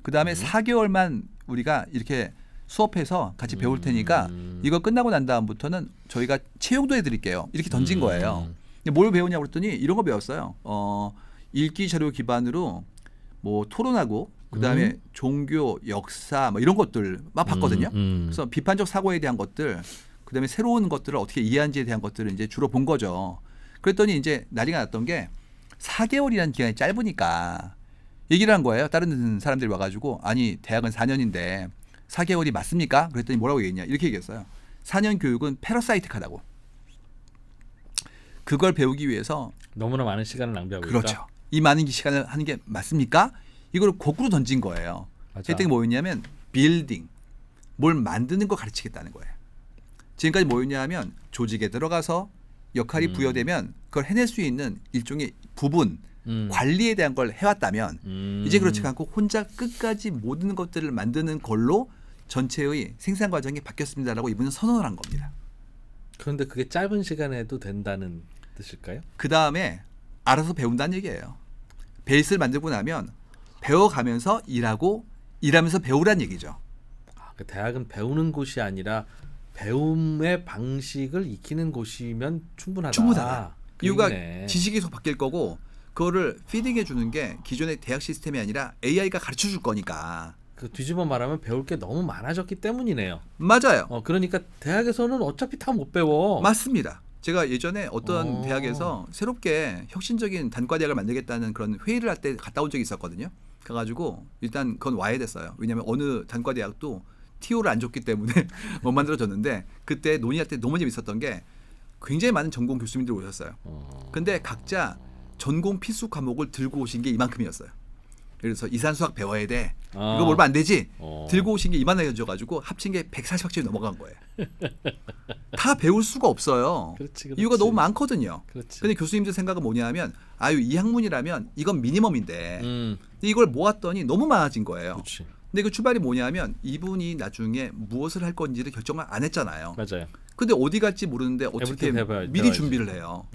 그다음에 4개월만 우리가 이렇게 수업해서 같이 배울 테니까 이거 끝나고 난 다음부터는 저희가 채용도 해드릴게요. 이렇게 던진 거예요. 근데 뭘 배우냐고 그랬더니 이런 거 배웠어요. 읽기 자료 기반으로 뭐 토론하고 그다음에 종교, 역사 뭐 이런 것들 막 봤거든요. 그래서 비판적 사고에 대한 것들, 그다음에 새로운 것들을 어떻게 이해하는지에 대한 것들을 이제 주로 본 거죠. 그랬더니 이제 난리가 났던 게 4개월이라는 기간이 짧으니까 얘기를 한 거예요. 다른 사람들이 와가지고 아니 대학은 4년인데 4개월이 맞습니까? 그랬더니 뭐라고 얘기했냐 이렇게 얘기했어요. 4년 교육은 패러사이틱하다고. 그걸 배우기 위해서 너무나 많은 시간을 낭비하고 그렇죠. 있다. 이 많은 시간을 하는 게 맞습니까? 이걸 거꾸로 던진 거예요. 했던 게 뭐였냐면 빌딩, 뭘 만드는 거 가르치겠다는 거예요. 지금까지 뭐였냐면 조직에 들어가서 역할이 부여되면 그걸 해낼 수 있는 일종의 부분, 관리에 대한 걸 해왔다면 이제 그렇지 않고 혼자 끝까지 모든 것들을 만드는 걸로 전체의 생산 과정이 바뀌었습니다라고 이분은 선언을 한 겁니다. 그런데 그게 짧은 시간에도 된다는 뜻일까요? 그 다음에 알아서 배운다는 얘기예요. 베이스를 만들고 나면 배워가면서 일하고 일하면서 배우란 얘기죠. 그 대학은 배우는 곳이 아니라 배움의 방식을 익히는 곳이면 충분하다. 그 이유가 얘기네. 지식이 계속 바뀔 거고 그거를 피딩해 주는 게 기존의 대학 시스템이 아니라 AI가 가르쳐 줄 거니까. 그 뒤집어 말하면 배울 게 너무 많아졌기 때문이네요. 맞아요. 그러니까 대학에서는 어차피 다 못 배워. 맞습니다. 제가 예전에 어떤 대학에서 새롭게 혁신적인 단과 대학을 만들겠다는 그런 회의를 할 때 갔다 온 적이 있었거든요. 가가지고 일단 그건 와야 됐어요. 왜냐하면 어느 단과 대학도 TO를 안 줬기 때문에 못 만들어졌는데 그때 논의할 때 너무 재밌었던 게 굉장히 많은 전공 교수님들이 오셨어요. 근데 각자 전공 필수 과목을 들고 오신 게 이만큼이었어요. 그래서 이산수학 배워야 돼. 이거 몰면 안 되지. 들고 오신 게 이만해져가지고 합친 게 140학점이 넘어간 거예요. 다 배울 수가 없어요. 그렇지. 이유가 너무 많거든요. 그렇지. 근데 교수님들 생각은 뭐냐면 이 학문이라면 이건 미니멈인데 근데 이걸 모았더니 너무 많아진 거예요. 그렇지. 근데 그 출발이 뭐냐면 이분이 나중에 무엇을 할 건지를 결정을 안 했잖아요. 맞아요. 근데 어디 갈지 모르는데 어떻게 미리 준비를 해요.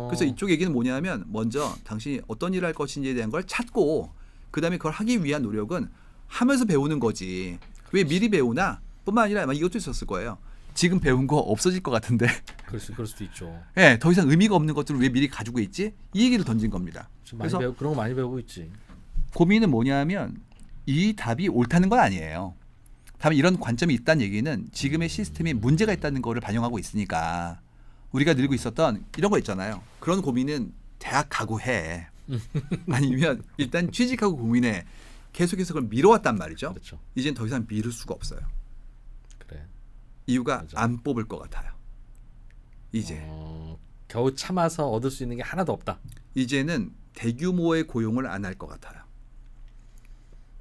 그래서 이쪽 얘기는 뭐냐면 먼저 당신이 어떤 일을 할 것인지에 대한 걸 찾고 그다음에 그걸 하기 위한 노력은 하면서 배우는 거지. 왜 미리 배우나? 뿐만 아니라 아마 이것도 있었을 거예요. 지금 배운 거 없어질 것 같은데. 그럴 수도 있죠. 네, 더 이상 의미가 없는 것들을 왜 미리 가지고 있지? 이 얘기를 던진 겁니다. 그래서 그런 거 많이 배우고 있지. 고민은 뭐냐면 이 답이 옳다는 건 아니에요. 다만 이런 관점이 있다는 얘기는 지금의 시스템에 문제가 있다는 거를 반영하고 있으니까 우리가 늘고 있었던 이런 거 있잖아요. 그런 고민은 대학 가고 해. 아니면 일단 취직하고 고민해. 계속해서 그걸 미뤄왔단 말이죠. 그렇죠. 이젠 더 이상 미룰 수가 없어요. 그래. 이유가 맞아. 안 뽑을 것 같아요. 이제. 겨우 참아서 얻을 수 있는 게 하나도 없다. 이제는 대규모의 고용을 안 할 것 같아요.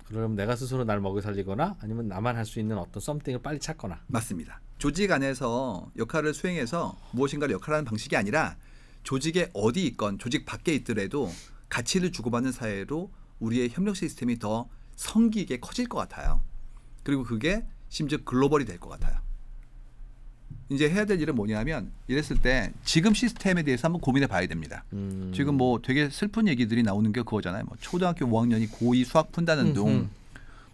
그럼 내가 스스로 날 먹여 살리거나 아니면 나만 할 수 있는 어떤 썸띵을 빨리 찾거나. 맞습니다. 조직 안에서 역할을 수행해서 무엇인가를 역할하는 방식이 아니라 조직에 어디 있건 조직 밖에 있더라도 가치를 주고받는 사회로 우리의 협력 시스템이 더 성기게 커질 것 같아요. 그리고 그게 심지어 글로벌이 될 것 같아요. 이제 해야 될 일은 뭐냐면 이랬을 때 지금 시스템에 대해서 한번 고민해 봐야 됩니다. 지금 뭐 되게 슬픈 얘기들이 나오는 게 그거잖아요. 뭐 초등학교 5학년이 고2 수학 푼다는 둥.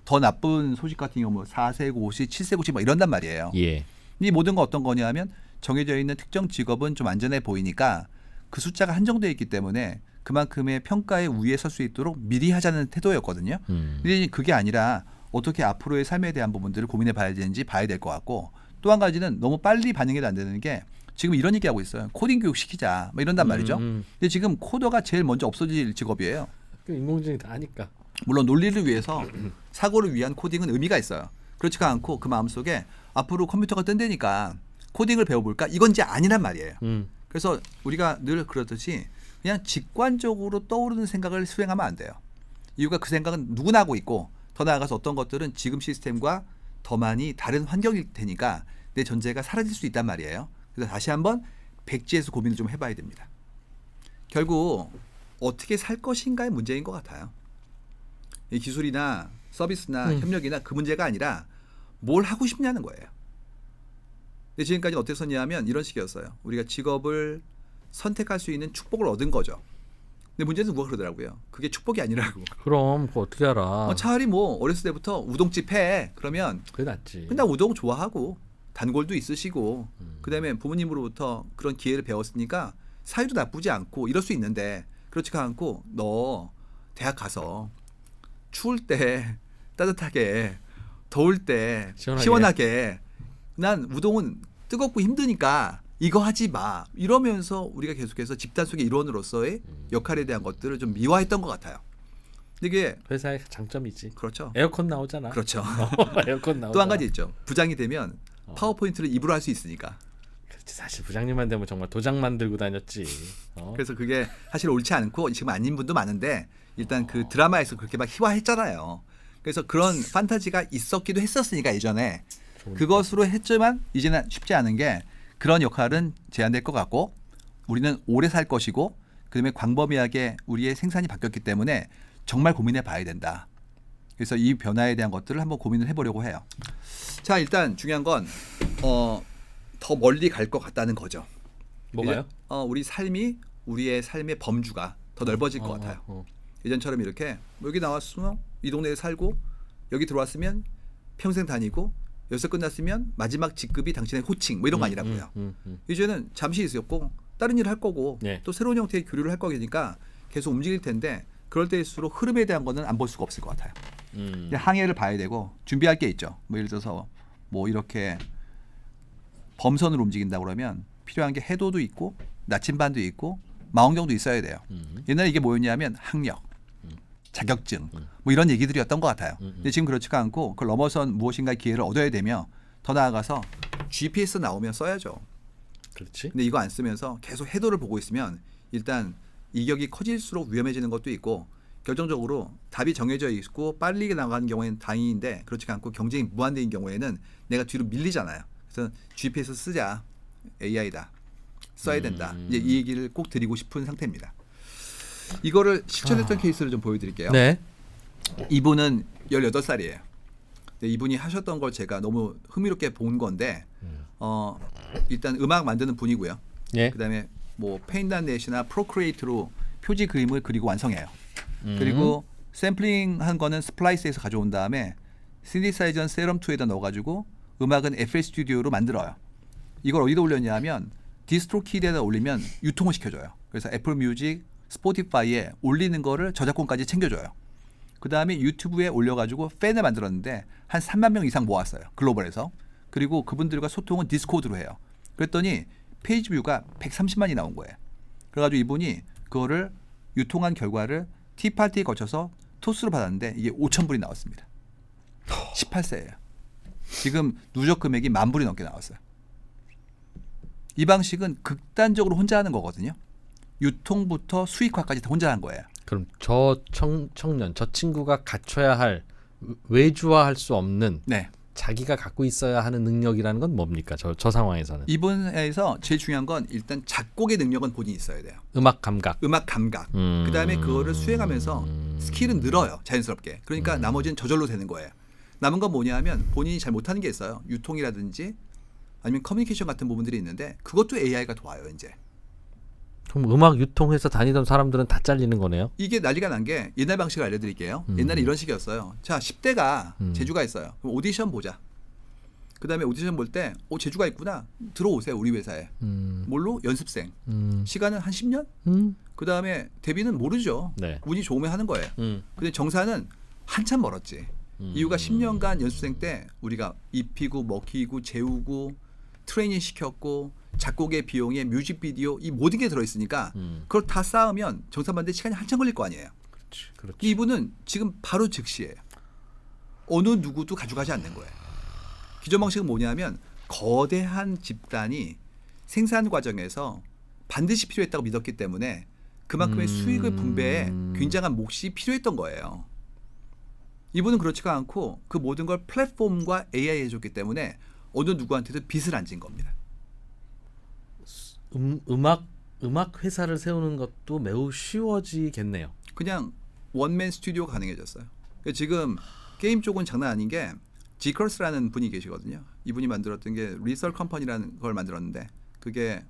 더 나쁜 소식 같은 경우 뭐 4세 고시, 7세 고시 막 이런단 말이에요. 예. 이 모든 건 어떤 거냐면 정해져 있는 특정 직업은 좀 안전해 보이니까 그 숫자가 한정되어 있기 때문에 그만큼의 평가에 우위에 설 수 있도록 미리 하자는 태도였거든요. 근데 그게 아니라 어떻게 앞으로의 삶에 대한 부분들을 고민해 봐야 되는지 봐야 될 것 같고 또 한 가지는 너무 빨리 반영이 안 되는 게 지금 이런 얘기하고 있어요. 코딩 교육 시키자 막 이런단 말이죠. 근데 지금 코더가 제일 먼저 없어질 직업이에요. 인공지능이 다 하니까. 물론 논리를 위해서 사고를 위한 코딩은 의미가 있어요. 그렇지가 않고 그 마음속에 앞으로 컴퓨터가 뜬다니까 코딩을 배워볼까? 이건 이제 아니란 말이에요. 그래서 우리가 늘 그러듯이 그냥 직관적으로 떠오르는 생각을 수행하면 안 돼요. 이유가 그 생각은 누구나 하고 있고 더 나아가서 어떤 것들은 지금 시스템과 더 많이 다른 환경일 테니까 내 존재가 사라질 수 있단 말이에요. 그래서 다시 한번 백지에서 고민을 좀 해봐야 됩니다. 결국 어떻게 살 것인가의 문제인 것 같아요. 이 기술이나 서비스나 협력이나 그 문제가 아니라 뭘 하고 싶냐는 거예요. 근데 지금까지 어떻게 썼냐면 이런 식이었어요. 우리가 직업을 선택할 수 있는 축복을 얻은 거죠. 근데 문제는 누가 그러더라고요. 그게 축복이 아니라고. 그럼 그거 어떻게 알아? 차라리 뭐 어렸을 때부터 우동집 해. 그러면 그게 낫지. 나 우동 좋아하고 단골도 있으시고 그다음에 부모님으로부터 그런 기회를 배웠으니까 사이도 나쁘지 않고 이럴 수 있는데 그렇지가 않고 너 대학 가서 추울 때 따뜻하게 더울 때 시원하게 난 우동은 뜨겁고 힘드니까 이거 하지 마 이러면서 우리가 계속해서 집단 속의 일원으로서의 역할에 대한 것들을 좀 미화했던 것 같아요. 근데 이게 회사의 장점이지. 그렇죠. 에어컨 나오잖아. 그렇죠. 에어컨 나오잖아. 또 한 가지 있죠. 부장이 되면 파워포인트를 입으로 할 수 있으니까. 그렇지. 사실 부장님만 되면 정말 도장 만들고 다녔지. 그래서 그게 사실 옳지 않고 지금 아닌 분도 많은데 일단 그 드라마에서 그렇게 막 희화했잖아요. 그래서 그런 판타지가 있었기도 했었으니까 예전에 그것으로 했지만 이제는 쉽지 않은 게 그런 역할은 제한될 것 같고 우리는 오래 살 것이고 그다음에 광범위하게 우리의 생산이 바뀌었기 때문에 정말 고민해 봐야 된다. 그래서 이 변화에 대한 것들을 한번 고민을 해보려고 해요. 자, 일단 중요한 건 더 멀리 갈 것 같다는 거죠. 뭐가요? 우리 삶이 우리의 삶의 범주가 더 넓어질 것 같아요. 예전처럼 이렇게 여기 나왔으면 이 동네에 살고 여기 들어왔으면 평생 다니고 여기서 끝났으면 마지막 직급이 당신의 호칭 뭐 이런 거 아니라고요. 이제는 잠시 있었고 다른 일을 할 거고 또 새로운 형태의 교류를 할 거니까 계속 움직일 텐데 그럴 때일수록 흐름에 대한 거는 안 볼 수가 없을 것 같아요. 항해를 봐야 되고 준비할 게 있죠. 뭐 예를 들어서 뭐 이렇게 범선으로 움직인다 그러면 필요한 게 해도도 있고 나침반도 있고 망원경도 있어야 돼요. 옛날에 이게 뭐였냐면 학력, 자격증 뭐 이런 얘기들이었던 것 같아요. 근데 지금 그렇지가 않고 그걸 넘어선 무엇인가의 기회를 얻어야 되며 더 나아가서 GPS 나오면 써야죠. 그렇지. 근데 이거 안 쓰면서 계속 해도를 보고 있으면 일단 이격이 커질수록 위험해지는 것도 있고 결정적으로 답이 정해져 있고 빨리 나가는 경우에는 다행인데 그렇지 않고 경쟁이 무한대인 경우에는 내가 뒤로 밀리잖아요. 그래서 GPS 쓰자. AI다. 써야 된다. 이제 이 얘기를 꼭 드리고 싶은 상태입니다. 이거를 실천했던 케이스를 좀 보여드릴게요. 네. 이분은 18살이에요. 이분이 하셨던 걸 제가 너무 흥미롭게 본 건데 일단 음악 만드는 분이고요. 예. 그다음에 뭐 페인트넷이나 프로크리에이트로 표지 그림을 그리고 완성해요. 그리고 샘플링한 거는 스플라이스에서 가져온 다음에 신디사이저는 세럼2에다 넣어가지고 음악은 FL 스튜디오로 만들어요. 이걸 어디다 올렸냐면 디스트로키드에다 올리면 유통을 시켜줘요. 그래서 애플 뮤직, 스포티파이에 올리는 거를 저작권까지 챙겨줘요. 그 다음에 유튜브에 올려가지고 팬을 만들었는데 한 3만 명 이상 모았어요. 글로벌에서. 그리고 그분들과 소통은 디스코드로 해요. 그랬더니 페이지 뷰가 130만이 나온 거예요. 그래가지고 이분이 그거를 유통한 결과를 티파티에 거쳐서 토스로 받았는데 이게 5,000불이 나왔습니다. 18세예요. 지금 누적 금액이 10,000불이 넘게 나왔어요. 이 방식은 극단적으로 혼자 하는 거거든요. 유통부터 수익화까지 다 혼자 한 거예요. 그럼 저 청년, 저 친구가 갖춰야 할 외주화할 수 없는 네. 자기가 갖고 있어야 하는 능력이라는 건 뭡니까? 저 상황에서는 이분에서 제일 중요한 건 일단 작곡의 능력은 본인이 있어야 돼요. 음악 감각. 음악 감각. 그다음에 그거를 수행하면서 스킬은 늘어요. 자연스럽게. 그러니까 나머지는 저절로 되는 거예요. 남은 건 뭐냐면 본인이 잘 못하는 게 있어요. 유통이라든지 아니면 커뮤니케이션 같은 부분들이 있는데 그것도 AI가 도와요. 이제. 그럼 음악 유통해서 다니던 사람들은 다 잘리는 거네요. 이게 난리가 난 게 옛날 방식을 알려드릴게요. 옛날에 이런 식이었어요. 자, 10대가 재주가 있어요. 그럼 오디션 보자. 그다음에 오디션 볼 때 재주가 있구나. 들어오세요. 우리 회사에. 뭘로? 연습생. 시간은 한 10년? 그다음에 데뷔는 모르죠. 네. 운이 좋으면 하는 거예요. 근데 정사는 한참 멀었지. 이유가 10년간 연습생 때 우리가 입히고 먹히고 재우고 트레이닝 시켰고 작곡의 비용에 뮤직비디오 이 모든 게 들어있으니까 그걸 다 쌓으면 정산받는데 시간이 한참 걸릴 거 아니에요. 그렇지. 이분은 지금 바로 즉시예요. 어느 누구도 가져가지 않는 거예요. 기존 방식은 뭐냐면 거대한 집단이 생산 과정에서 반드시 필요했다고 믿었기 때문에 그만큼의 수익을 분배에 굉장한 몫이 필요했던 거예요. 이분은 그렇지가 않고 그 모든 걸 플랫폼과 AI 해줬기 때문에 어느 누구한테도 빚을 안 진 겁니다. 음악 회사를 세우는 것도 매우 쉬워지겠네요. 그냥 원맨 스튜디오가 가능해졌어요. 그러니까 지금 게임 쪽은 장난 아닌 게 지커스라는 분이 계시거든요. 이분이 만들었던 게 리설 컴퍼니라는 걸 만들었는데 그게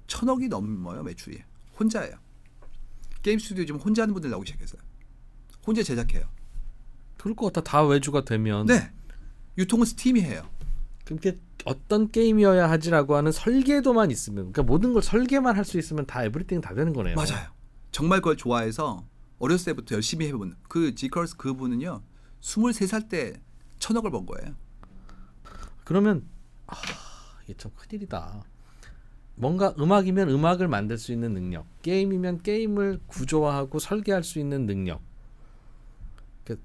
1,000억이 넘어요 매출이. 혼자예요. 게임 스튜디오 지금 혼자 하는 분들 나오기 시작했어요. 혼자 제작해요. 그럴 것 같아. 다 외주가 되면. 네. 유통은 스팀이 해요. 그렇게 어떤 게임이어야 하지라고 하는 설계도만 있으면, 그러니까 모든 걸 설계만 할 수 있으면 다 에브리띵 다 되는 거네요. 맞아요. 정말 그걸 좋아해서 어렸을 때부터 열심히 해본 그 지커스 그분은요 23살 때 1,000억을 번 거예요. 그러면 이게 참 큰일이다. 뭔가 음악이면 음악을 만들 수 있는 능력, 게임이면 게임을 구조화하고 설계할 수 있는 능력.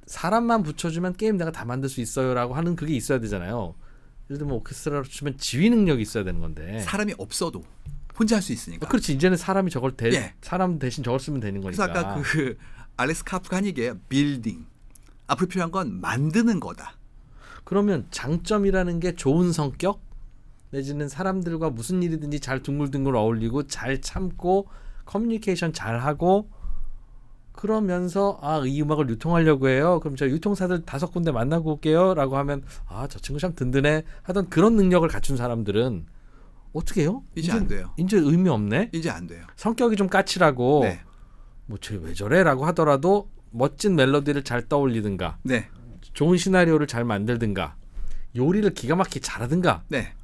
사람만 붙여주면 게임 내가 다 만들 수 있어요라고 하는 그게 있어야 되잖아요. 예를 들면 오케스트라로 치면 지휘 능력이 있어야 되는 건데. 사람이 없어도 혼자 할 수 있으니까. 그렇지. 이제는 사람이 저걸 예. 사람 대신 저걸 쓰면 되는 거니까. 그래서 아까 그 알렉스 카프가 한 얘기예요. 빌딩. 앞으로 필요한 건 만드는 거다. 그러면 장점이라는 게 좋은 성격 내지는 사람들과 무슨 일이든지 잘 둥글둥글 어울리고 잘 참고 커뮤니케이션 잘하고 그러면서 이 음악을 유통하려고 해요. 그럼 저 유통사들 5군데 만나고 올게요 라고 하면 저 친구 참 든든해 하던 그런 능력을 갖춘 사람들은 어떻게 해요? 이제 안 돼요. 이제 의미 없네. 이제 안 돼요. 성격이 좀 까칠하고 네. 뭐 쟤 왜 저래 라고 하더라도 멋진 멜로디를 잘 떠올리든가 네. 좋은 시나리오를 잘 만들든가 요리를 기가 막히게 잘하든가 네.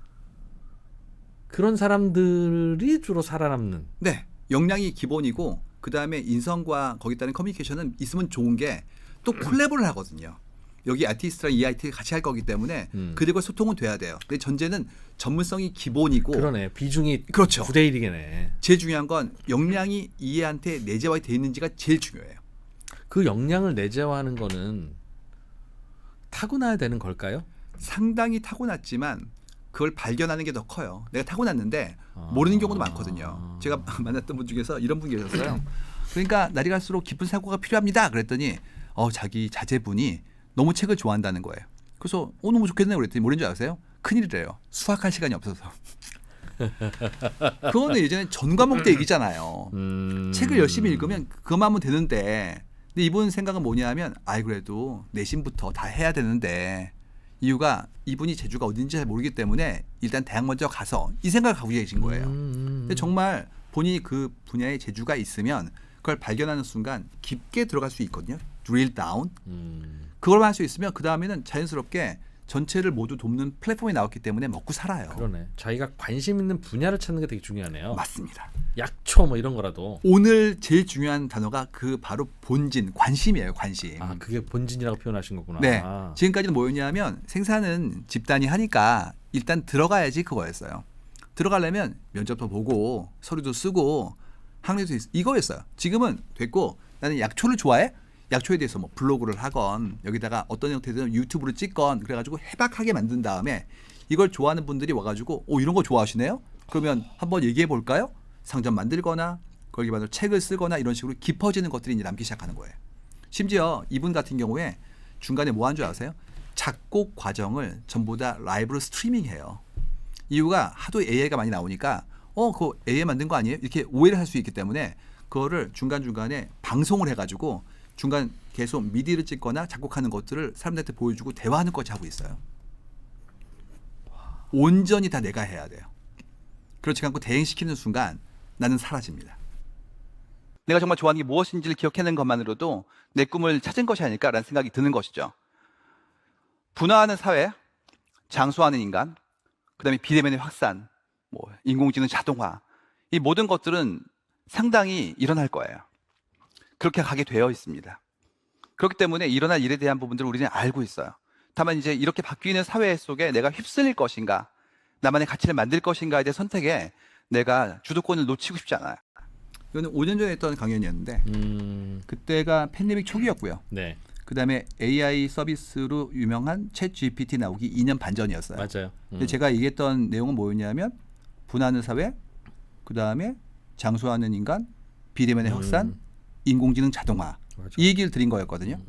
그런 사람들이 주로 살아남는. 네. 역량이 기본이고 그다음에 인성과 거기 따른 커뮤니케이션은 있으면 좋은 게 또 콜라보를 하거든요. 여기 아티스트랑 이 아티스트가 같이 할 거기 때문에 그들과 소통은 돼야 돼요. 근데 전제는 전문성이 기본이고 그러네. 비중이 그렇죠. 9대 1이겠네. 제일 중요한 건 역량이 이해한테 내재화 돼 있는지가 제일 중요해요. 그 역량을 내재화하는 거는 타고나야 되는 걸까요? 상당히 타고났지만 그걸 발견하는 게 더 커요. 내가 타고났는데 모르는 경우도 많거든요. 제가 만났던 분 중에서 이런 분 계셨어요. 그러니까 날이 갈수록 깊은 사고가 필요합니다. 그랬더니 자기 자제분이 너무 책을 좋아한다는 거예요. 그래서 너무 좋겠네요. 그랬더니 뭐라는 줄 아세요? 큰일이래요. 수학할 시간이 없어서. 그거는 예전에 전 과목 때 얘기잖아요. 책을 열심히 읽으면 그것만 하면 되는데 근데 이분 생각은 뭐냐면 그래도 내신부터 다 해야 되는데 이유가 이분이 재주가 어딘지 잘 모르기 때문에 일단 대학 먼저 가서 이 생각을 갖고 계신 거예요. 근데 정말 본인이 그 분야에 재주가 있으면 그걸 발견하는 순간 깊게 들어갈 수 있거든요. drill down. 그걸 할 수 있으면 그 다음에는 자연스럽게 전체를 모두 돕는 플랫폼이 나왔기 때문에 먹고 살아요. 그러네. 자기가 관심 있는 분야를 찾는 게 되게 중요하네요. 맞습니다. 약초 뭐 이런 거라도. 오늘 제일 중요한 단어가 그 바로 본진, 관심이에요. 관심. 아, 그게 본진이라고 표현하신 거구나. 네. 아. 지금까지는 뭐였냐면 생산은 집단이 하니까 일단 들어가야지 그거였어요. 들어가려면 면접도 보고 서류도 쓰고 학력도 이거였어요. 지금은 됐고 나는 약초를 좋아해? 약초에 대해서 뭐 블로그를 하건 여기다가 어떤 형태든 유튜브를 찍건 그래가지고 해박하게 만든 다음에 이걸 좋아하는 분들이 와가지고 이런 거 좋아하시네요? 그러면 한번 얘기해 볼까요? 상점 만들거나 거기 반대로 책을 쓰거나 이런 식으로 깊어지는 것들이 이제 남기 시작하는 거예요. 심지어 이분 같은 경우에 중간에 뭐 한 줄 아세요? 작곡 과정을 전부 다 라이브로 스트리밍해요. 이유가 하도 AI가 많이 나오니까 그거 AI 만든 거 아니에요? 이렇게 오해를 할 수 있기 때문에 그거를 중간중간에 방송을 해가지고 중간 계속 미디를 찍거나 작곡하는 것들을 사람들한테 보여주고 대화하는 것까지 하고 있어요. 온전히 다 내가 해야 돼요. 그렇지 않고 대행시키는 순간 나는 사라집니다. 내가 정말 좋아하는 게 무엇인지를 기억해내는 것만으로도 내 꿈을 찾은 것이 아닐까라는 생각이 드는 것이죠. 분화하는 사회, 장수하는 인간, 그다음에 비대면의 확산, 뭐 인공지능 자동화, 이 모든 것들은 상당히 일어날 거예요. 그렇게 가게 되어 있습니다. 그렇기 때문에 일어날 일에 대한 부분들을 우리는 알고 있어요. 다만 이제 이렇게 바뀌는 사회 속에 내가 휩쓸릴 것인가, 나만의 가치를 만들 것인가에 대한 선택에 내가 주도권을 놓치고 싶지 않아요. 이거는 5년 전에 했던 강연이었는데 그때가 팬데믹 초기였고요. 네. 그다음에 AI 서비스로 유명한 챗 GPT 나오기 2년 반 전이었어요. 맞아요. 근데 제가 얘기했던 내용은 뭐였냐면 분화하는 사회, 그다음에 장수하는 인간, 비대면의 확산, 인공지능 자동화. 맞아. 이 얘기를 드린 거였거든요.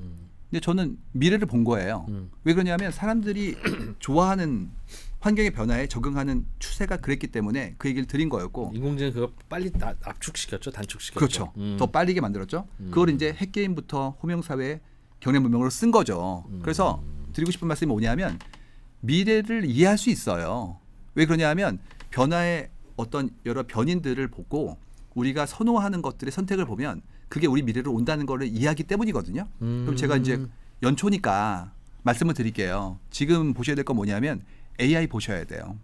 근데 저는 미래를 본 거예요. 왜 그러냐면 사람들이 좋아하는 환경의 변화에 적응하는 추세가 그랬기 때문에 그 얘기를 드린 거였고. 인공지능 그거 빨리 압축시켰죠, 단축시켰죠. 그렇죠. 더 빠르게 만들었죠. 그걸 이제 핵게임부터 호명사회 경례문명으로 쓴 거죠. 그래서 드리고 싶은 말씀이 뭐냐면 미래를 이해할 수 있어요. 왜 그러냐면 변화의 어떤 여러 변인들을 보고 우리가 선호하는 것들의 선택을 보면 그게 우리 미래로 온다는 거를 이해하기 때문이거든요. 그럼 제가 이제 연초니까 말씀을 드릴게요. 지금 보셔야 될 건 뭐냐면 AI 보셔야 돼요.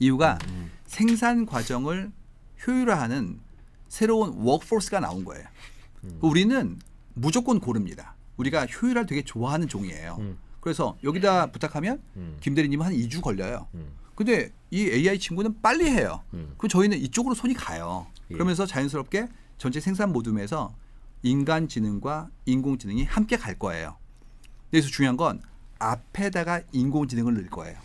이유가 생산 과정을 효율화하는 새로운 워크포스가 나온 거예요. 우리는 무조건 고릅니다. 우리가 효율화를 되게 좋아하는 종이에요. 그래서 여기다 부탁하면 김 대리님은 한 2주 걸려요. 근데 이 AI 친구는 빨리 해요. 그럼 저희는 이쪽으로 손이 가요. 그러면서 자연스럽게 전체 생산 모둠에서 인간지능과 인공지능이 함께 갈 거예요. 그래서 중요한 건 앞에다가 인공지능을 넣을 거예요.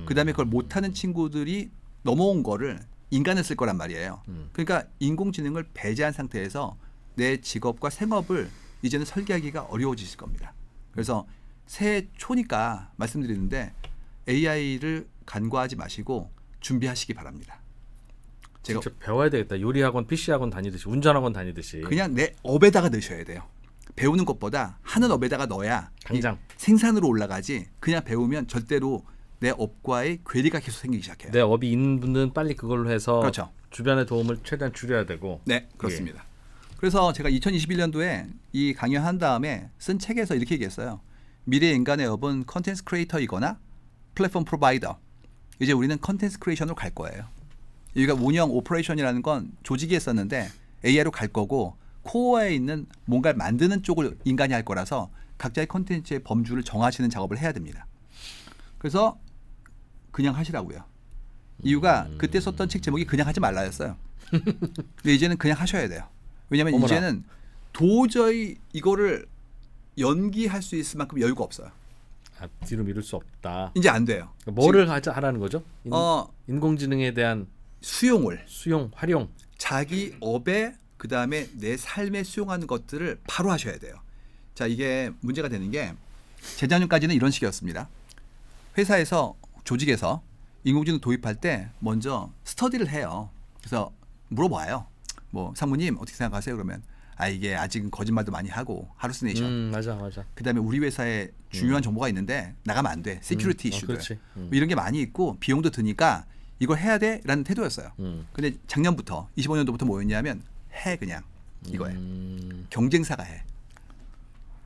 그다음에 그걸 못하는 친구들이 넘어온 거를 인간을 쓸 거란 말이에요. 그러니까 인공지능을 배제한 상태에서 내 직업과 생업을 이제는 설계하기가 어려워지실 겁니다. 그래서 새해 초니까 말씀드리는데 AI를 간과하지 마시고 준비하시기 바랍니다. 제가 직접 배워야 되겠다. 요리학원, PC학원 다니듯이, 운전학원 다니듯이. 그냥 내 업에다가 넣으셔야 돼요. 배우는 것보다 하는 업에다가 넣어야 당장 생산으로 올라가지 그냥 배우면 절대로 내 업과의 괴리가 계속 생기기 시작해요. 내 업이 있는 분들은 빨리 그걸로 해서 그렇죠. 주변의 도움을 최대한 줄여야 되고. 네, 그렇습니다. 그래서 제가 2021년도에 이 강연한 다음에 쓴 책에서 이렇게 얘기했어요. 미래 인간의 업은 컨텐츠 크리에이터이거나 플랫폼 프로바이더. 이제 우리는 컨텐츠 크리에이션으로 갈 거예요. 여기가 운영 오퍼레이션이라는 건 조직이 했었는데 AI로 갈 거고 코어에 있는 뭔가를 만드는 쪽을 인간이 할 거라서 각자의 컨텐츠의 범주를 정하시는 작업을 해야 됩니다. 그래서 그냥 하시라고요. 이유가 그때 썼던 책 제목이 그냥 하지 말라였어요. 근데 이제는 그냥 하셔야 돼요. 왜냐하면 어머나. 이제는 도저히 이거를 연기할 수 있을 만큼 여유가 없어요. 아, 뒤로 미룰 수 없다. 이제 안 돼요. 뭐를 하라는 거죠? 인공지능에 대한 수용을 수용, 활용. 자기 업에 그다음에 내 삶에 수용하는 것들을 바로 하셔야 돼요. 자, 이게 문제가 되는 게 재작년까지는 이런 식이었습니다. 회사에서 조직에서 인공지능 도입할 때 먼저 스터디를 해요. 그래서 물어봐요. 뭐 상무님 어떻게 생각하세요? 그러면 이게 아직은 거짓말도 많이 하고 하루스네이션. 맞아. 그다음에 우리 회사에 중요한 정보가 있는데 나가면 안 돼. 시큐리티 이슈들. 그렇지. 뭐 이런 게 많이 있고 비용도 드니까 이걸 해야 돼라는 태도였어요. 근데 작년부터 25년도부터 뭐였냐면 해 그냥 이거예요. 경쟁사가 해.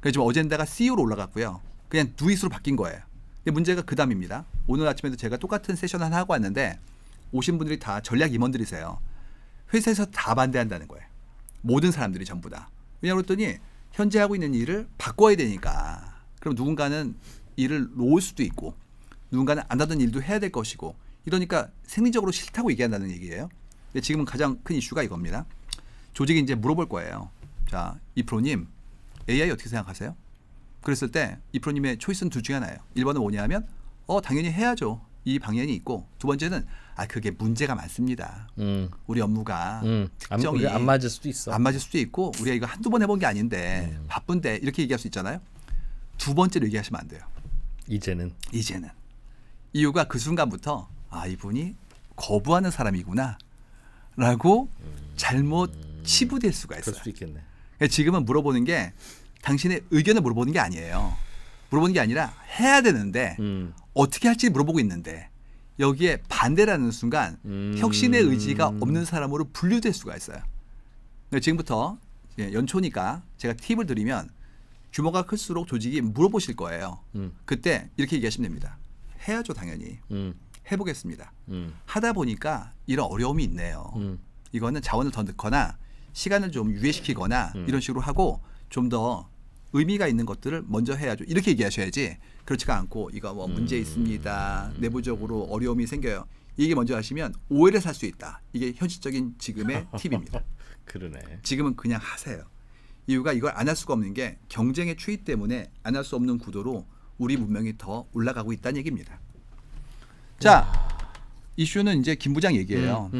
그래서 지금 어젠다가 CEO로 올라갔고요. 그냥 두잇으로 바뀐 거예요. 근데 문제가 그 다음입니다. 오늘 아침에도 제가 똑같은 세션 하나 하고 왔는데 오신 분들이 다 전략 임원들이세요. 회사에서 다 반대한다는 거예요. 모든 사람들이 전부 다. 왜냐하면 그랬더니 현재 하고 있는 일을 바꿔야 되니까. 그럼 누군가는 일을 놓을 수도 있고 누군가는 안 하던 일도 해야 될 것이고 이러니까 생리적으로 싫다고 얘기한다는 얘기예요. 근데 지금은 가장 큰 이슈가 이겁니다. 조직이 이제 물어볼 거예요. 자, 이프로님 AI 어떻게 생각하세요? 그랬을 때 이프로님의 초이스는 둘 중에 하나예요. 1번은 뭐냐 하면 당연히 해야죠. 이 방향이 있고 두 번째는 그게 문제가 많습니다. 우리 업무가 특정이 안 맞을 수도 있어. 안 맞을 수도 있고 우리가 이거 한두 번 해본 게 아닌데 바쁜데 이렇게 얘기할 수 있잖아요. 두 번째로 얘기하시면 안 돼요. 이제는 이유가 그 순간부터 이분이 거부하는 사람이구나 라고 잘못 치부될 수가 있어요. 그럴 수도 있겠네. 지금은 물어보는 게 당신의 의견을 물어보는 게 아니에요. 물어보는 게 아니라 해야 되는데 어떻게 할지 물어보고 있는데 여기에 반대라는 순간 혁신의 의지가 없는 사람으로 분류될 수가 있어요. 지금부터 연초니까 제가 팁을 드리면 규모가 클수록 조직이 물어보실 거예요. 그때 이렇게 얘기하시면 됩니다. 해야죠 당연히. 해보겠습니다. 하다 보니까 이런 어려움이 있네요. 이거는 자원을 더 넣거나 시간을 좀 유예시키거나 이런 식으로 하고 좀 더 의미가 있는 것들을 먼저 해야죠. 이렇게 얘기하셔야지 그렇지가 않고 이거 뭐 문제 있습니다. 내부적으로 어려움이 생겨요. 이게 먼저 하시면 오해를 살 수 있다. 이게 현실적인 지금의 팁입니다. 그러네. 지금은 그냥 하세요. 이유가 이걸 안 할 수가 없는 게 경쟁의 추이 때문에 안 할 수 없는 구도로 우리 문명이 더 올라가고 있다는 얘기입니다. 자, 이슈는 이제 김 부장 얘기예요.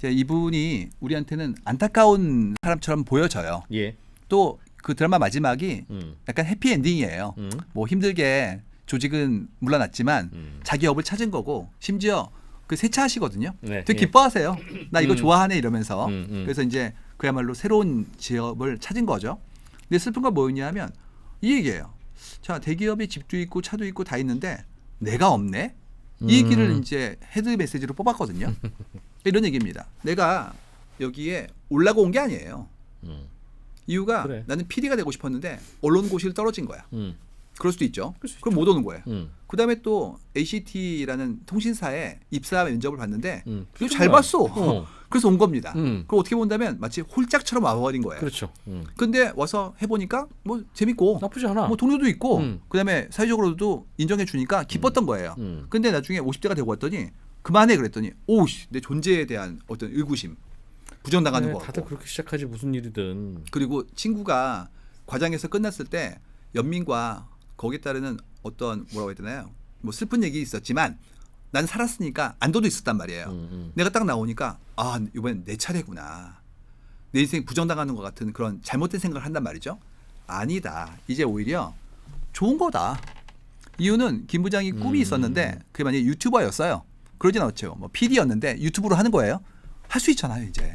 이분이 우리한테는 안타까운 사람처럼 보여져요. 예. 또 그 드라마 마지막이 약간 해피엔딩이에요. 뭐 힘들게 조직은 물러났지만 자기 업을 찾은 거고 심지어 그 세차하시거든요. 네, 되게 예. 기뻐하세요. 나 이거 좋아하네 이러면서. 그래서 그래서 이제 그야말로 새로운 직업을 찾은 거죠. 근데 슬픈 건 뭐였냐 하면 이 얘기예요. 자, 대기업이 집도 있고 차도 있고 다 있는데 내가 없네? 이 얘기를 이제 헤드 메시지로 뽑았거든요. 이런 얘기입니다. 내가 여기에 올라가 온 게 아니에요. 이유가 그래. 나는 PD가 되고 싶었는데 언론고시를 떨어진 거야. 그럴 수도 있죠. 그럴 수 그럼 못 오는 거예요. 음. 그다음에 또 ACT라는 통신사에 입사 면접을 봤는데 이거 잘 그렇구나. 봤어. 그래서 온 겁니다. 음. 그럼 어떻게 본다면 마치 홀짝처럼 와버린 거예요. 그렇죠. 근데 와서 해보니까 뭐 재밌고 나쁘지 않아. 뭐 동료도 있고 그다음에 사회적으로도 인정해 주니까 기뻤던 거예요. 근데 나중에 50대가 되고 왔더니 그만해 그랬더니 오우씨 내 존재에 대한 어떤 의구심 부정당하는 네, 거 다들 같고 그렇게 시작하지 무슨 일이든. 그리고 친구가 과장에서 끝났을 때 연민과 거기에 따르는 어떤 뭐라고 해야 되나요? 뭐 슬픈 얘기 있었지만 난 살았으니까 안도도 있었단 말이에요. 내가 딱 나오니까 이번엔 내 차례구나. 내 인생 부정당하는 것 같은 그런 잘못된 생각을 한단 말이죠. 아니다. 이제 오히려 좋은 거다. 이유는 김 부장이 꿈이 있었는데 그게 만약에 유튜버였어요. 그러진 않죠. 뭐 PD였는데 유튜브로 하는 거예요. 할 수 있잖아요 이제.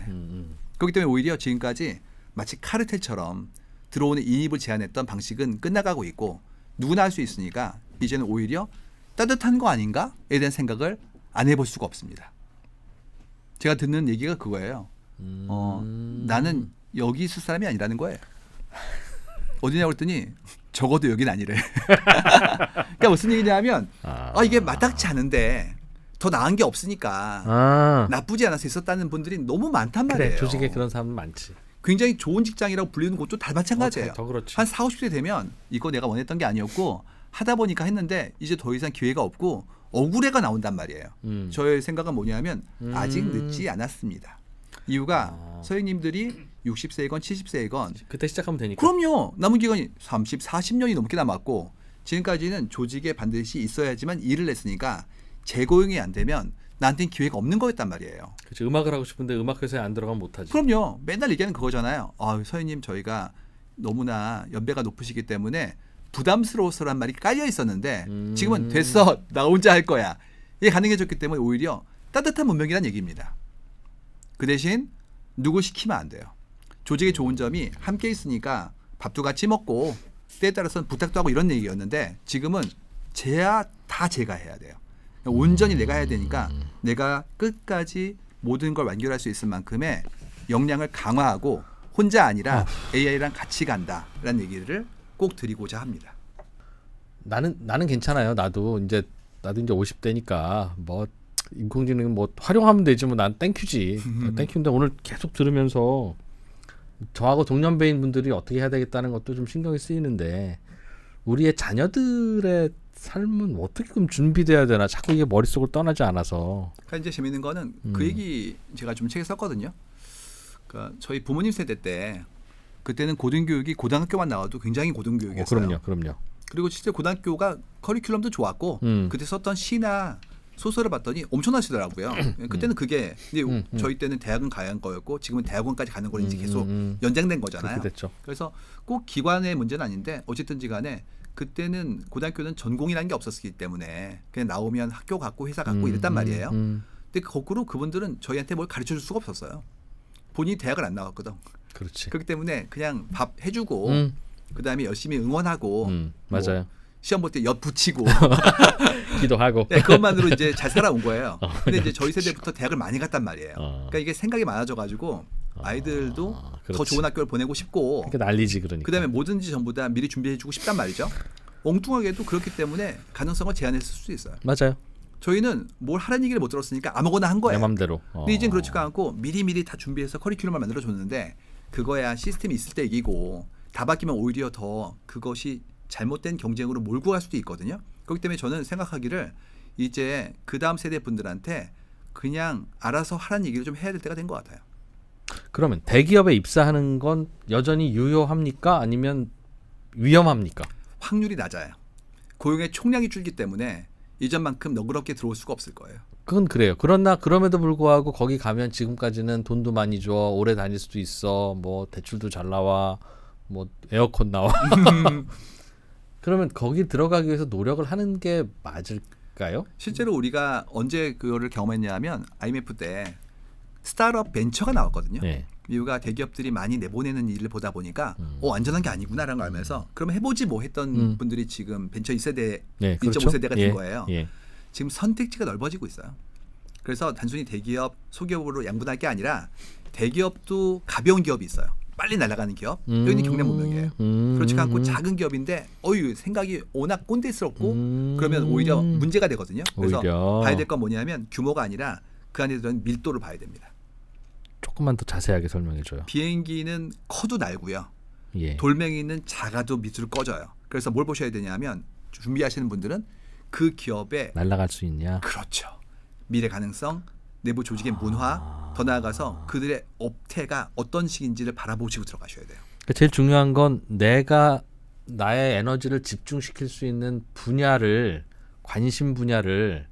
그렇기 때문에 오히려 지금까지 마치 카르텔처럼 들어오는 인입을 제한했던 방식은 끝나가고 있고 누구나 할 수 있으니까 이제는 오히려 따뜻한 거 아닌가에 대한 생각을 안 해볼 수가 없습니다. 제가 듣는 얘기가 그거예요. 나는 여기 있을 사람이 아니라는 거예요. 어디냐고 그랬더니 적어도 여긴 아니래. 그러니까 무슨 얘기냐 하면 이게 마땅치 않은데 더 나은 게 없으니까 나쁘지 않아서 있었다는 분들이 너무 많단 말이에요. 그래, 조직에 그런 사람 많지. 굉장히 좋은 직장이라고 불리는 곳도 다 마찬가지예요. 더 그렇지. 한 40, 50대 되면 이거 내가 원했던 게 아니었고 하다 보니까 했는데 이제 더 이상 기회가 없고 억울해가 나온단 말이에요. 저의 생각은 뭐냐면 아직 늦지 않았습니다. 이유가 선생님들이 60세이건 70세이건 그때 시작하면 되니까. 그럼요. 남은 기간이 30, 40년이 넘게 남았고 지금까지는 조직에 반드시 있어야지만 일을 했으니까 재고용이 안 되면 나한테는 기회가 없는 거였단 말이에요. 그렇지. 음악을 하고 싶은데 음악회사에 안 들어가면 못하지. 그럼요. 맨날 얘기하는 그거잖아요. 선생님 저희가 너무나 연배가 높으시기 때문에 부담스러워서란 말이 깔려 있었는데 지금은 됐어. 나 혼자 할 거야. 이게 가능해졌기 때문에 오히려 따뜻한 문명이란 얘기입니다. 그 대신 누구 시키면 안 돼요. 조직의 좋은 점이 함께 있으니까 밥도 같이 먹고 때에 따라서는 부탁도 하고 이런 얘기였는데 지금은 다 제가 해야 돼요. 온전히 내가 해야 되니까 내가 끝까지 모든 걸 완결할 수 있을 만큼의 역량을 강화하고 혼자 아니라 AI랑 같이 간다라는 얘기를 꼭 드리고자 합니다. 나는 괜찮아요. 나도 이제 50대니까 뭐 인공지능 뭐 활용하면 되지 뭐 난 땡큐지. 땡큐인데 오늘 계속 들으면서 저하고 동년배인 분들이 어떻게 해야 되겠다는 것도 좀 신경이 쓰이는데 우리의 자녀들의 삶은 어떻게 좀 준비돼야 되나 자꾸 이게 머릿속을 떠나지 않아서. 그러니까 이제 재밌는 거는 그 얘기 제가 좀 책에 썼거든요. 그러니까 저희 부모님 세대 때 그때는 고등교육이 고등학교만 나와도 굉장히 고등교육이었어요. 그럼요. 그리고 실제 고등학교가 커리큘럼도 좋았고 그때 썼던 시나 소설을 봤더니 엄청나시더라고요. 그때는 그게 이제 저희 때는 대학은 가야 거였고 지금은 대학원까지 가는 걸 이제 계속 연장된 거잖아요. 됐죠. 그래서 꼭 기관의 문제는 아닌데 어쨌든지 간에 그때는 고등학교는 전공이라는 게 없었기 때문에 그냥 나오면 학교 갔고 회사 갔고 이랬단 말이에요. 근데 거꾸로 그분들은 저희한테 뭘 가르쳐 줄 수가 없었어요. 본인이 대학을 안 나왔거든. 그렇지. 그렇기 때문에 그냥 밥 해주고 그다음에 열심히 응원하고 맞아요. 뭐 시험 볼 때 엿 붙이고 기도하고. 네, 그것만으로 이제 잘 살아온 거예요. 근데 이제 저희 세대부터 대학을 많이 갔단 말이에요. 그러니까 이게 생각이 많아져가지고 아이들도 더 좋은 학교를 보내고 싶고 그러니까 난리지 그러니까. 그다음에 뭐든지 전부 다 미리 준비해주고 싶단 말이죠. 엉뚱하게도 그렇기 때문에 가능성을 제한했을 수도 있어요. 맞아요. 저희는 뭘 하라는 얘기를 못 들었으니까 아무거나 한 거예요. 내 맘대로. 근데 이제는 그렇지가 않고 미리미리 다 준비해서 커리큘럼을 만들어줬는데 그거야 시스템이 있을 때 얘기고 다 바뀌면 오히려 더 그것이 잘못된 경쟁으로 몰고 갈 수도 있거든요. 그렇기 때문에 저는 생각하기를 이제 그 다음 세대 분들한테 그냥 알아서 하라는 얘기를 좀 해야 될 때가 된 것 같아요. 그러면 대기업에 입사하는 건 여전히 유효합니까? 아니면 위험합니까? 확률이 낮아요. 고용의 총량이 줄기 때문에 이전만큼 너그럽게 들어올 수가 없을 거예요. 그건 그래요. 그러나 그럼에도 불구하고 거기 가면 지금까지는 돈도 많이 줘, 오래 다닐 수도 있어, 뭐 대출도 잘 나와, 뭐 에어컨 나와. 그러면 거기 들어가기 위해서 노력을 하는 게 맞을까요? 실제로 우리가 언제 그거를 경험했냐면 IMF 때 스타트업 벤처가 나왔거든요. 네. 미국가 대기업들이 많이 내보내는 일을 보다 보니까 안전한 게 아니구나라는 걸 알면서 그럼 해보지 뭐 했던 분들이 지금 벤처 2세대, 네, 1.5세대가 된 예, 거예요. 예. 지금 선택지가 넓어지고 있어요. 그래서 단순히 대기업, 소기업으로 양분할 게 아니라 대기업도 가벼운 기업이 있어요. 빨리 날아가는 기업. 여기는 경매 문명이에요. 그렇지 않고 작은 기업인데 생각이 워낙 꼰대스럽고 그러면 오히려 문제가 되거든요. 그래서 오히려. 봐야 될 건 뭐냐면 규모가 아니라 그 안에 들어있는 밀도를 봐야 됩니다. 조금만 더 자세하게 설명해 줘요. 비행기는 커도 날고요. 예. 돌멩이는 작아도 밑으로 꺼져요. 그래서 뭘 보셔야 되냐면 준비하시는 분들은 그 기업의 날아갈 수 있냐? 그렇죠. 미래 가능성, 내부 조직의 문화, 더 나아가서 그들의 업태가 어떤 식인지를 바라보시고 들어가셔야 돼요. 그러니까 제일 중요한 건 내가 나의 에너지를 집중시킬 수 있는 분야를, 관심 분야를,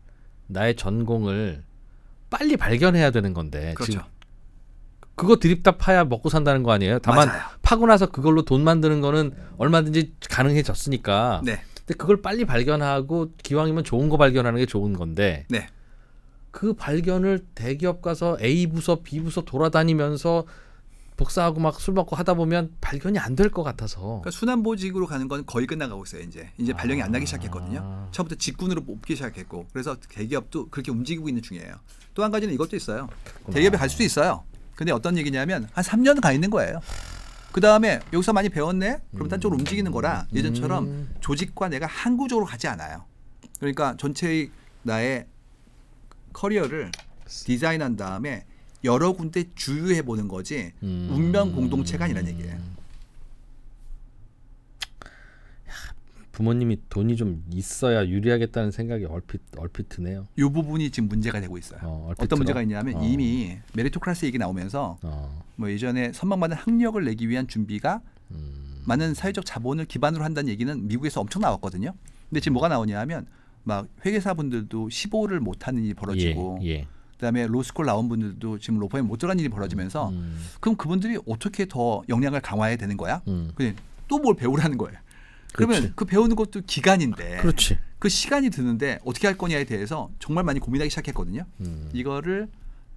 나의 전공을 빨리 발견해야 되는 건데 그렇죠. 지금 그거 드립다 파야 먹고 산다는 거 아니에요? 다만 맞아요. 파고 나서 그걸로 돈 만드는 거는 얼마든지 가능해졌으니까. 네. 근데 그걸 빨리 발견하고 기왕이면 좋은 거 발견하는 게 좋은 건데 네. 그 발견을 대기업 가서 A 부서, B 부서 돌아다니면서 복사하고 막 술 먹고 하다 보면 발견이 안 될 것 같아서. 그러니까 순환보직으로 가는 건 거의 끝나가고 있어요. 이제 발령이 안 나기 시작했거든요. 처음부터 직군으로 뽑기 시작했고 그래서 대기업도 그렇게 움직이고 있는 중이에요. 또 한 가지는 이것도 있어요. 대기업에 갈 수도 있어요. 근데 어떤 얘기냐면 한 3년 가 있는 거예요. 그 다음에 여기서 많이 배웠네? 그럼 딴 쪽으로 움직이는 거라 예전처럼 조직과 내가 한 구조로 가지 않아요. 그러니까 전체의 나의 커리어를 디자인한 다음에 여러 군데 주유해 보는 거지 운명 공동체가 아니라는 얘기예요. 부모님이 돈이 좀 있어야 유리하겠다는 생각이 얼핏 드네요. 이 부분이 지금 문제가 되고 있어요. 얼핏 어떤 들어. 문제가 있냐면 이미 메리토크라시 얘기 나오면서 뭐 예전에 선망받은 학력을 내기 위한 준비가 많은 사회적 자본을 기반으로 한다는 얘기는 미국에서 엄청 나왔거든요. 근데 지금 뭐가 나오냐면 막 회계사분들도 15를 못하는 일이 벌어지고 예. 그다음에 로스쿨 나온 분들도 지금 로펌에 못 들어간 일이 벌어지면서 그럼 그분들이 어떻게 더 역량을 강화해야 되는 거야? 또 뭘 배우라는 거예요. 그러면 그렇지. 그 배우는 것도 기간인데 그렇지. 그 시간이 드는데 어떻게 할 거냐에 대해서 정말 많이 고민하기 시작했거든요. 이거를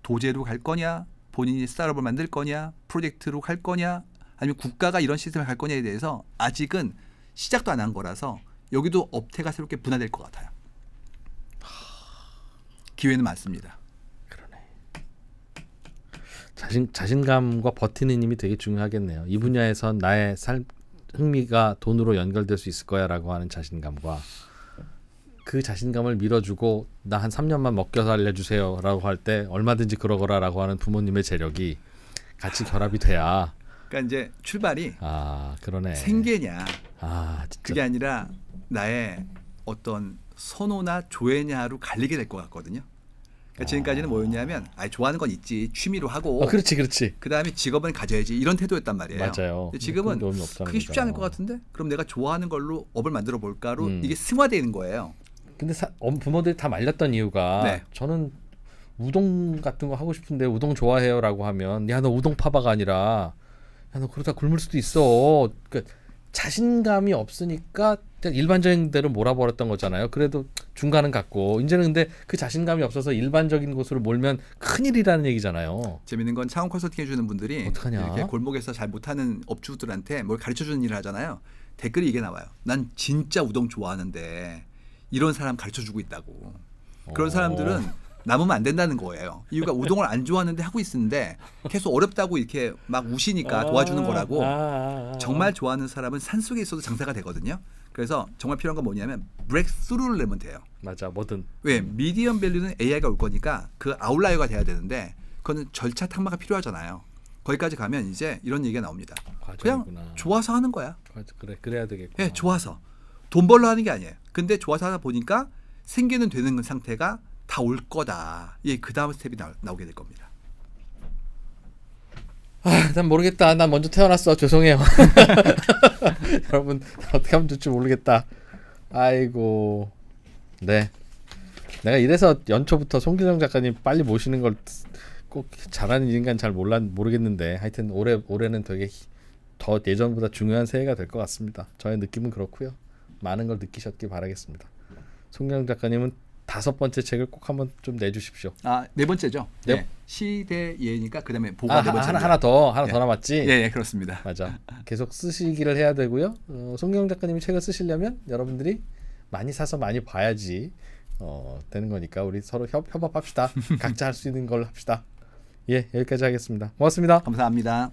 도제로 갈 거냐, 본인이 스타트업을 만들 거냐, 프로젝트로 갈 거냐, 아니면 국가가 이런 시스템을 갈 거냐에 대해서 아직은 시작도 안 한 거라서 여기도 업태가 새롭게 분화될 것 같아요. 기회는 많습니다. 자신감과 버티는 힘이 되게 중요하겠네요. 이 분야에선 나의 흥미가 돈으로 연결될 수 있을 거야라고 하는 자신감과 그 자신감을 밀어주고 나 한 3년만 먹겨서 알려주세요라고 할 때 얼마든지 그러거라라고 하는 부모님의 재력이 같이 결합이 돼야 그러니까 이제 출발이 그러네. 생계냐 진짜. 그게 아니라 나의 어떤 선호나 조회냐로 갈리게 될 것 같거든요. 그러니까 지금까지는 뭐였냐면 좋아하는 건 있지 취미로 하고 그렇지. 그다음에 직업은 가져야지 이런 태도였단 말이에요. 맞아요. 근데 지금은 그건 너무 없다는 그게 쉽지 않을 거죠. 것 같은데 그럼 내가 좋아하는 걸로 업을 만들어 볼까로 이게 승화되는 거예요. 근데 부모들이 다 말렸던 이유가 네. 저는 우동 같은 거 하고 싶은데 우동 좋아해요라고 하면 야 너 우동 파바가 아니라 야 너 그러다 굶을 수도 있어. 그러니까 자신감이 없으니까 그냥 일반적인 대로 몰아버렸던 거잖아요. 그래도 중간은 갔고 이제는 근데 그 자신감이 없어서 일반적인 곳으로 몰면 큰일이라는 얘기잖아요. 재밌는 건 창업 컨설팅 해주는 분들이 어떡하냐? 이렇게 골목에서 잘 못하는 업주들한테 뭘 가르쳐주는 일을 하잖아요. 댓글이 이게 나와요. 난 진짜 우동 좋아하는데 이런 사람 가르쳐주고 있다고. 그런 사람들은 남으면 안 된다는 거예요. 이유가 우동을 안 좋아하는데 하고 있는데 계속 어렵다고 이렇게 막 우시니까 도와주는 거라고. 정말 좋아하는 사람은 산속에 있어도 장사가 되거든요. 그래서 정말 필요한 건 뭐냐면 브렉스루를 내면 돼요. 맞아 뭐든. 왜 미디엄 밸류는 AI가 올 거니까 그 아웃라이어가 돼야 되는데 그거는 절차 탕마가 필요하잖아요. 거기까지 가면 이제 이런 얘기가 나옵니다. 과정이구나. 그냥 좋아서 하는 거야. 그래야 되겠고. 예, 좋아서 돈 벌러 하는 게 아니에요. 근데 좋아서 하다 보니까 생계는 되는 상태가 다 올 거다. 예, 그 다음 스텝이 나오게 될 겁니다. 난 모르겠다. 난 먼저 태어났어. 죄송해요. 여러분 어떻게 하면 될지 모르겠다. 아이고. 네. 내가 이래서 연초부터 송기정 작가님 빨리 모시는 걸 꼭 잘하는 인간 잘 모르겠는데 하여튼 올해는 되게 더 예전보다 중요한 새해가 될 것 같습니다. 저의 느낌은 그렇고요. 많은 걸 느끼셨길 바라겠습니다. 송기정 작가님은 5번째 책을 꼭 한번 좀 내주십시오. 네 번째죠. 네. 네. 시대예니까 그다음에 보가 네 번째. 하나 더 남았지. 예, 그렇습니다. 맞아. 계속 쓰시기를 해야 되고요. 송기정 작가님이 책을 쓰시려면 여러분들이 많이 사서 많이 봐야지 되는 거니까 우리 서로 협업합시다. 각자 할 수 있는 걸 합시다. 예, 여기까지 하겠습니다. 고맙습니다. 감사합니다.